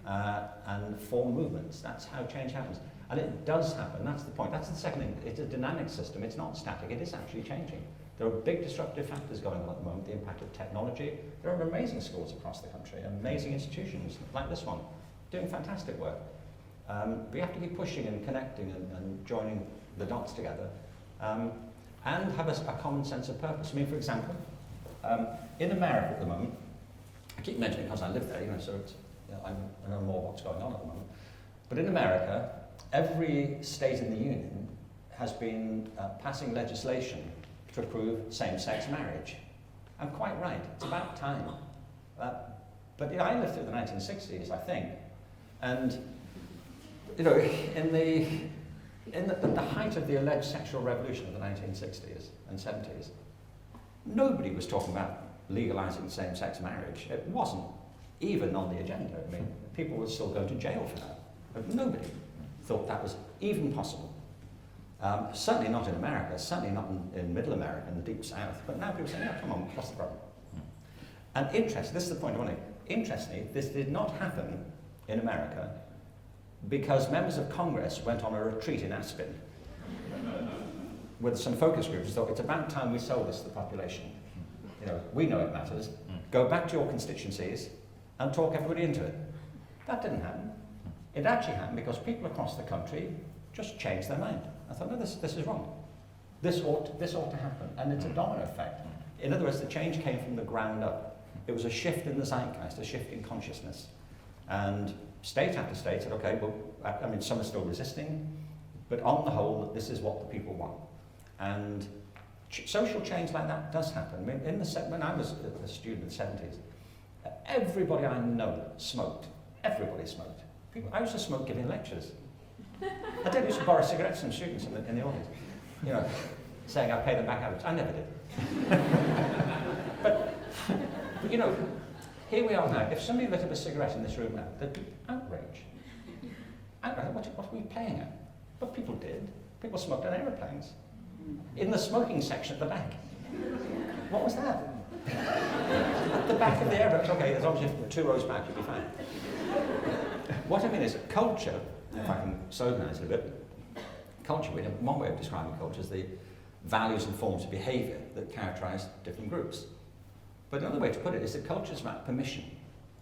S2: And form movements. That's how change happens. And it does happen, that's the point. That's the second thing. It's a dynamic system, it's not static, it is actually changing. There are big disruptive factors going on at the moment, the impact of technology. There are amazing schools across the country, amazing institutions like this one, doing fantastic work. We have to keep pushing and connecting and joining the dots together and have a common sense of purpose. I mean, for example, in America at the moment, I keep mentioning it because I live there, so it's, I know more what's going on at the moment. But in America, every state in the union has been passing legislation to approve same-sex marriage. I'm quite right, it's about time. But I lived through the 1960s, I think, and in the height of the alleged sexual revolution of the 1960s and 70s, nobody was talking about legalising same-sex marriage. It wasn't even on the agenda. I mean, people would still go to jail for that, but nobody thought that was even possible. Certainly not in America, certainly not in Middle America, in the Deep South, but now people say, yeah, come on, what's the problem? And interestingly, this is the point I want to make, interestingly, this did not happen in America because members of Congress went on a retreat in Aspen with some focus groups, thought it's about time we sold this to the population. We know it matters. Go back to your constituencies and talk everybody into it. That didn't happen. It actually happened because people across the country just changed their mind. I thought, no, this is wrong. This ought to happen, and it's a domino effect. In other words, the change came from the ground up. It was a shift in the zeitgeist, a shift in consciousness. And state after state said, okay, well, I mean, some are still resisting, but on the whole, this is what the people want. And social change like that does happen. I mean, when I was a student in the 70s, everybody I know smoked. Everybody smoked. I used to smoke giving lectures. I did used to borrow cigarettes from students in the audience, saying I'd pay them back afterwards. I never did. but here we are now. If somebody lit up a cigarette in this room now, there'd be outrage. What are we playing at? But people did. People smoked on aeroplanes. In the smoking section at the back. What was that? At the back of the aeroplane. Okay, as long as you're 2 rows back, you'll be fine. What I mean is culture, if I can sloganize it a bit, culture, one way of describing culture is the values and forms of behaviour that characterise different groups. But another way to put it is that culture is about permission.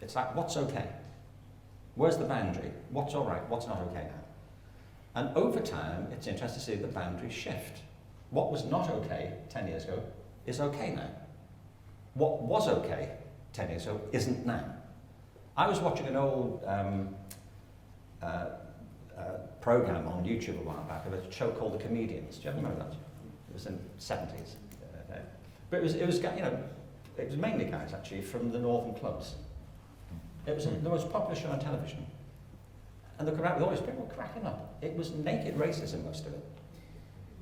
S2: It's like, what's okay? Where's the boundary? What's all right? What's not okay now? And over time, it's interesting to see the boundaries shift. What was not okay 10 years ago is okay now. What was okay 10 years ago isn't now. I was watching an old program on YouTube a while back of a show called The Comedians. Do you ever remember that? It was in the 70s. But it was mainly guys actually from the northern clubs. It was the most popular show on television. And the crowd, always people were cracking up. It was naked racism, most of it.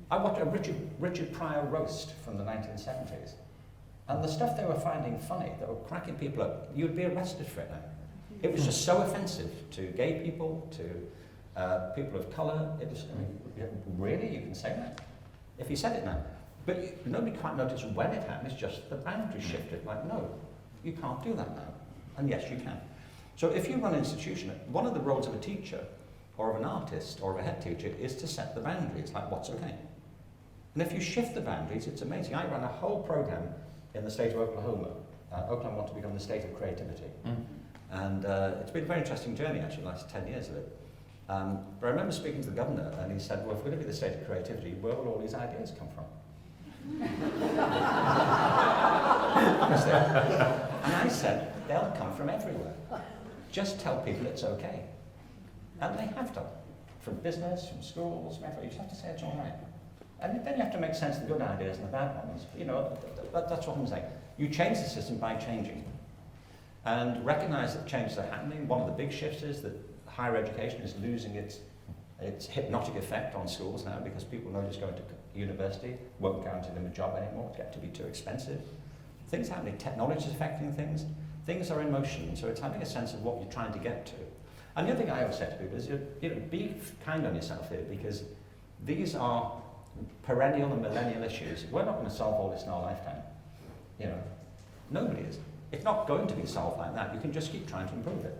S2: I watched a Richard Pryor roast from the 1970s. And the stuff they were finding funny, that were cracking people up, you'd be arrested for it now. It was just so offensive to gay people, to people of colour. It was, really, you can say that? If you said it now. But nobody quite noticed when it happened, it's just the boundary shifted. Like, no, you can't do that now. And yes, you can. So if you run an institution, one of the roles of a teacher or of an artist or of a head teacher is to set the boundaries, like what's okay. And if you shift the boundaries, it's amazing. I ran a whole program in the state of Oklahoma. Oklahoma want to become the state of creativity. And it's been a very interesting journey, actually, the last 10 years of it. But I remember speaking to the governor, and he said, well, if we're going to be the state of creativity, where will all these ideas come from? And I said, they'll come from everywhere. Just tell people it's okay. And they have done. From business, from schools, from everywhere. You just have to say it's all right. And then you have to make sense of the good ideas and the bad ones. You know, that's what I'm saying. You change the system by changing. And recognise that changes are happening. One of the big shifts is that higher education is losing its hypnotic effect on schools now, because people know just going to university won't guarantee them a job anymore. It's got to be too expensive. Things happening. Technology is affecting things. Things are in motion. So it's having a sense of what you're trying to get to. And the other thing I always say to people is, be kind on yourself here, because these are perennial and millennial issues. We're not going to solve all this in our lifetime. You know, nobody is. It's not going to be solved like that. You can just keep trying to improve it.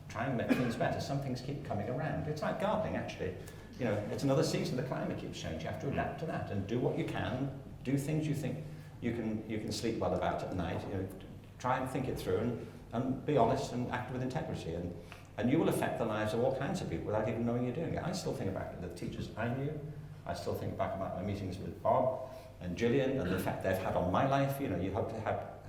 S2: Try and make things better. Some things keep coming around. It's like gardening, actually. You know, it's another season. The climate keeps changing. You have to adapt to that and do what you can. Do things you think you can sleep well about at night. You know, try and think it through and be honest and act with integrity. And you will affect the lives of all kinds of people without even knowing you're doing it. I still think about the teachers I knew. I still think back about my meetings with Bob and Gillian and the effect they've had on my life. You know, you hope to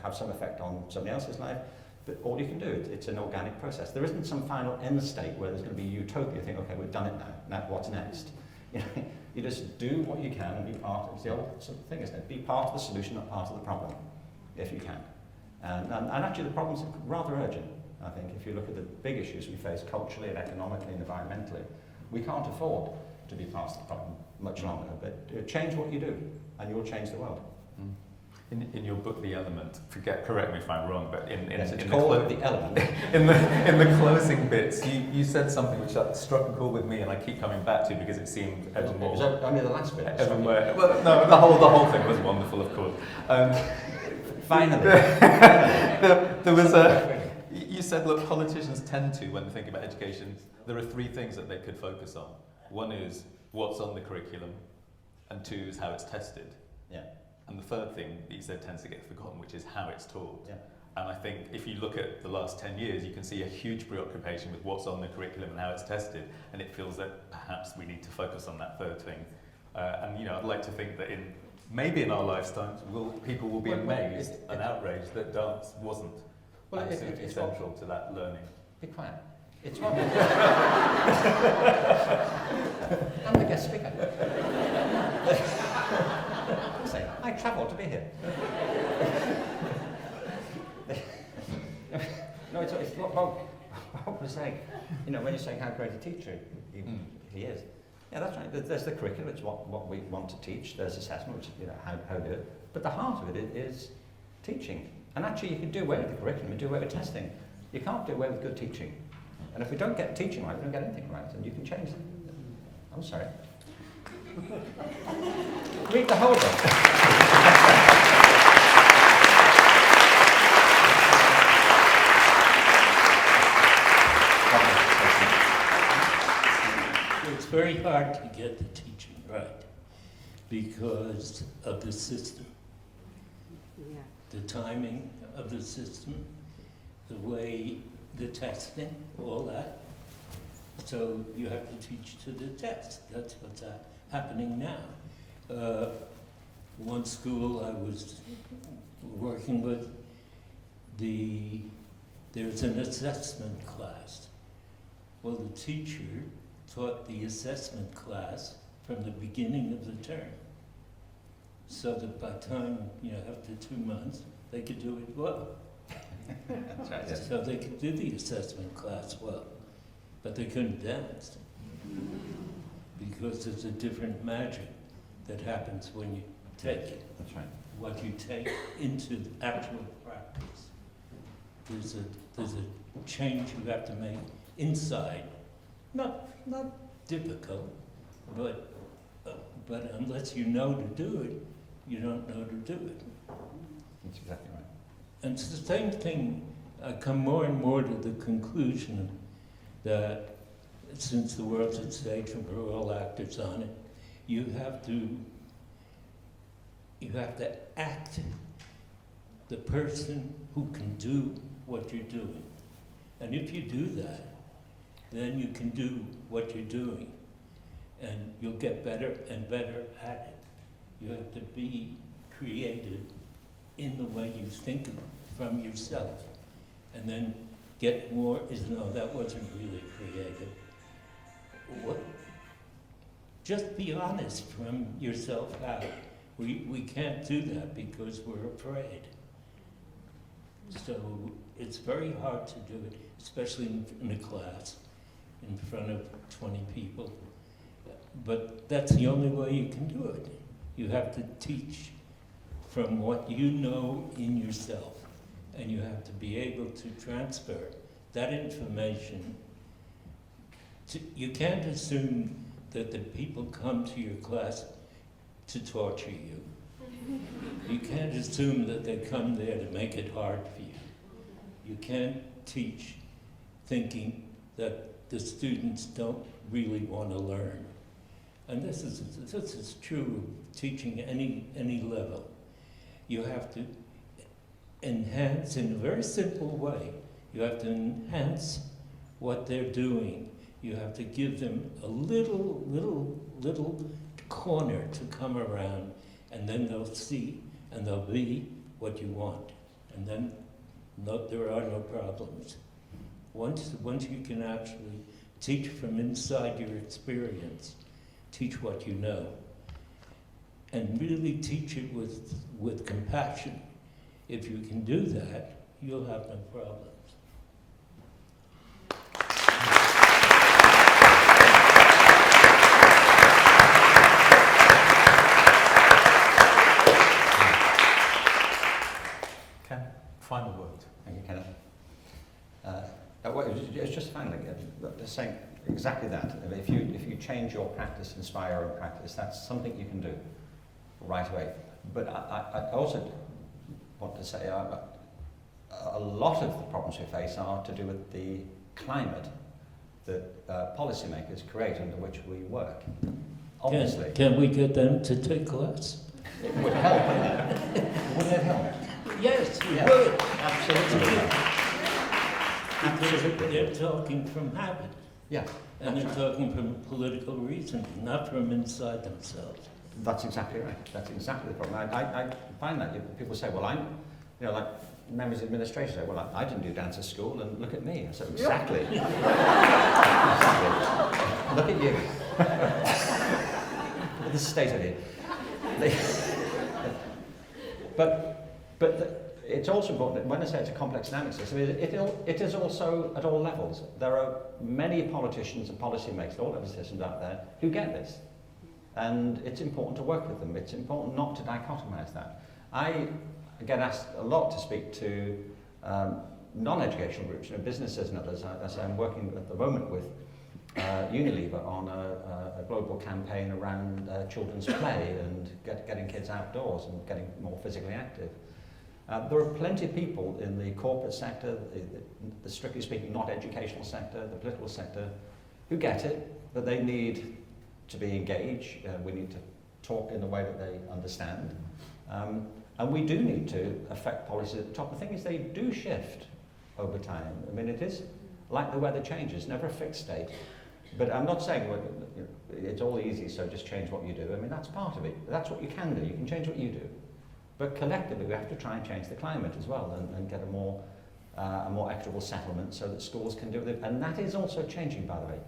S2: have some effect on somebody else's life. But all you can do, it's an organic process. There isn't some final end state where there's going to be utopia. Think, okay, we've done it now. Now what's next? You know, you just do what you can and be part. It's the old sort of thing, isn't it? Be part of the solution, not part of the problem, if you can. And actually, the problems are rather urgent. I think if you look at the big issues we face culturally and economically and environmentally, we can't afford to be part of the problem much longer. But change what you do, and you'll change the world.
S1: In your book, The Element, correct me if I'm wrong, but in
S2: The Element.
S1: in the closing bits, you said something which struck a chord with me, and I keep coming back to because it seemed ever more.
S2: Was that only the last bit?
S1: Ever more. Well, no, the whole thing was wonderful, of course.
S2: Finally,
S1: there was you said, look, politicians tend to, when they think about education, there are three things that they could focus on. One is what's on the curriculum, and two is how it's tested.
S2: Yeah.
S1: And the third thing that you said tends to get forgotten, which is how it's taught.
S2: Yeah.
S1: And I think if you look at the last 10 years, you can see a huge preoccupation with what's on the curriculum and how it's tested. And it feels that perhaps we need to focus on that third thing. And you know, I'd like to think that maybe in our lifetimes, people will be amazed and outraged that dance wasn't absolutely central to that learning.
S2: Be quiet. It's what I'm the guest speaker. I travelled to be here. No, it's what Bob was saying. You know, when you're saying how great a teacher he is. Yeah, that's right. There's the curriculum, it's what we want to teach. There's assessment, which, you know, how to do it. But the heart of it is teaching. And actually, you can do away with the curriculum and do away with testing. You can't do away with good teaching. And if we don't get teaching right, we don't get anything right. And you can change it. I'm sorry. Read the whole book.
S20: It's very hard to get the teaching right because of the system.
S17: Yeah.
S20: The timing of the system, the way, the testing, all that. So you have to teach to the test. That's what's happening now. One school I was working with, there's an assessment class. Well, the teacher taught the assessment class from the beginning of the term. So that by the time, after 2 months, they could do it well.
S2: That's right, yes.
S20: So they could do the assessment class well, but they couldn't dance because there's a different magic that happens when you take it.
S2: That's right.
S20: What you take into the actual practice. There's a change you have to make inside. Not difficult, but unless you know to do it, you don't know to do it.
S2: That's exactly right.
S20: And it's the same thing I come more and more to the conclusion that since the world's at stake and we're all actors on it, you have to act the person who can do what you're doing. And if you do that, then you can do what you're doing. And you'll get better and better at it. You have to be creative in the way you think from yourself. And then get more no, that wasn't really creative. What? Just be honest from yourself out. We can't do that because we're afraid. So it's very hard to do it, especially in a class, in front of 20 people. But that's the only way you can do it. You have to teach from what you know in yourself, and you have to be able to transfer that information. You can't assume that the people come to your class to torture you. You can't assume that they come there to make it hard for you. You can't teach thinking that the students don't really want to learn. And this is true of teaching any level. You have to enhance in a very simple way. You have to enhance what they're doing. You have to give them a little corner to come around, and then they'll see and they'll be what you want. And then there are no problems. Once you can actually teach from inside your experience, teach what you know, and really teach it with compassion. If you can do that, you'll have no problems.
S1: Ken, final word.
S2: Thank you, Kenneth. It's just finally saying exactly that. If you change your practice, inspire your own practice, that's something you can do right away. But I also want to say a lot of the problems we face are to do with the climate that policymakers create under which we work. Obviously.
S20: Can we get them to take class?
S2: It would help, wouldn't it? Wouldn't it help?
S20: Yes, it
S2: Yeah,
S20: would.
S2: absolutely.
S20: Because they're talking from habit.
S2: Yeah.
S20: And they're talking from political reason, not from inside themselves.
S2: That's exactly right. That's exactly the problem. I find that people say, well, like members of administration say, well, I didn't do dance at school, and look at me. I said, exactly. Exactly. Look at you. Look at the state of you. But it's also important that when I say it's a complex dynamic system, it is also at all levels. There are many politicians and policymakers, all level systems out there, who get this. And it's important to work with them. It's important not to dichotomize that. I get asked a lot to speak to non-educational groups, businesses and others. As I'm working at the moment with Unilever on a global campaign around children's play and getting kids outdoors and getting more physically active. There are plenty of people in the corporate sector, the strictly speaking not educational sector, the political sector, who get it, that they need to be engaged. We need to talk in a way that they understand. And we do need to affect policy at the top. The thing is, they do shift over time. I mean, it is like the weather changes, never a fixed state. But I'm not saying it's all easy, so just change what you do. I mean, that's part of it. That's what you can do. You can change what you do. But collectively, we have to try and change the climate as well and get a more equitable settlement so that schools can do it. And that is also changing, by the way.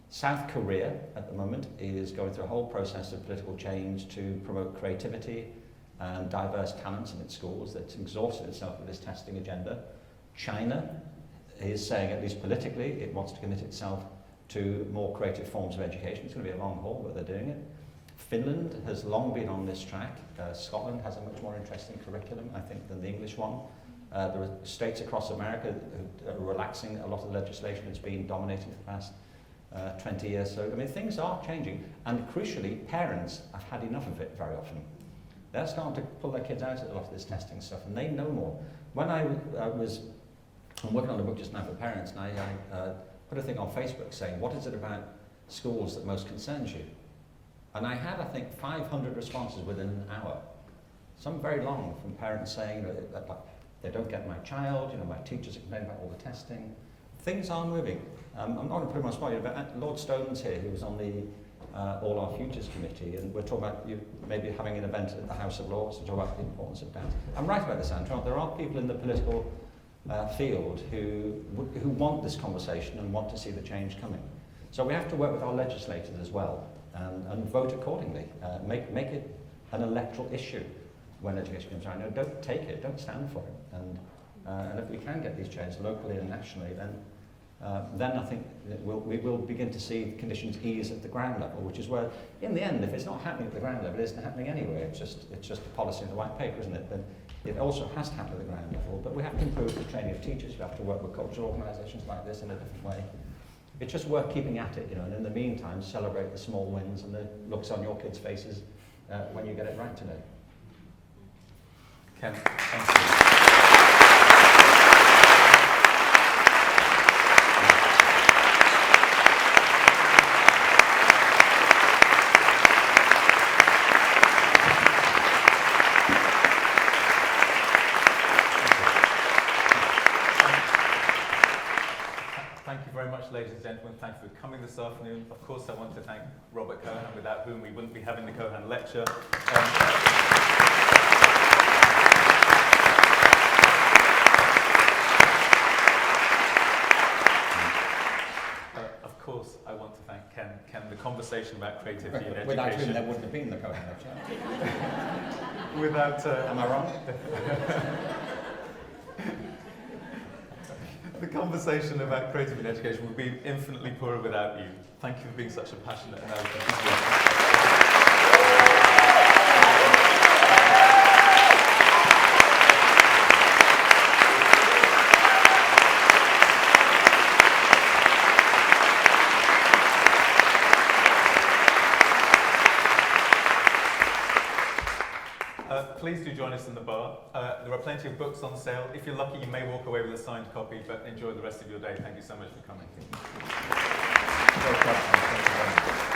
S2: South Korea, at the moment, is going through a whole process of political change to promote creativity and diverse talents in its schools. That's exhausted itself with this testing agenda. China is saying, at least politically, it wants to commit itself to more creative forms of education. It's going to be a long haul, but they're doing it. Finland has long been on this track. Scotland has a much more interesting curriculum, I think, than the English one. There are states across America that are relaxing a lot of legislation that's been dominating for the past 20 years. So, I mean, things are changing. And crucially, parents have had enough of it very often. they're starting to pull their kids out of a lot of this testing stuff, and they know more. When I'm working on a book just now for parents, and I put a thing on Facebook saying, what is it about schools that most concerns you? And I had, I think, 500 responses within an hour. Some very long, from parents saying that they don't get my child, my teachers are complaining about all the testing. Things are moving. I'm not going to put him on spot, but Lord Stone's here, who was on the All Our Futures Committee, and we're talking about you maybe having an event at the House of Lords to talk about the importance of dance. I'm right about this, Andrew. There are people in the political field who want this conversation and want to see the change coming. So we have to work with our legislators as well and vote accordingly. Make it an electoral issue when education comes around. No, don't take it, don't stand for it. And if we can get these changes locally and nationally, then I think that we will begin to see conditions ease at the ground level, which is where, in the end, if it's not happening at the ground level, it isn't happening anyway. It's just a policy in the white paper, isn't it? But it also has to happen at the ground level. But we have to improve the training of teachers. We have to work with cultural organisations like this in a different way. It's just worth keeping at it, and in the meantime, celebrate the small wins and the looks on your kids' faces when you get it right today.
S1: Ken, thank you. Ladies and gentlemen, thank you for coming this afternoon. Of course, I want to thank Robert Cohan, without whom we wouldn't be having the Cohan Lecture. Of course, I want to thank Ken. Ken, the conversation about creativity in education.
S2: Without whom there wouldn't have been the Cohan Lecture.
S1: Without...
S2: Am I wrong?
S1: The conversation about creativity in education would be infinitely poorer without you. Thank you for being such a passionate and please do join us in the bar. There are plenty of books on sale. If you're lucky, you may walk away with a signed copy, but enjoy the rest of your day. Thank you so much for coming.
S2: Thank you very much.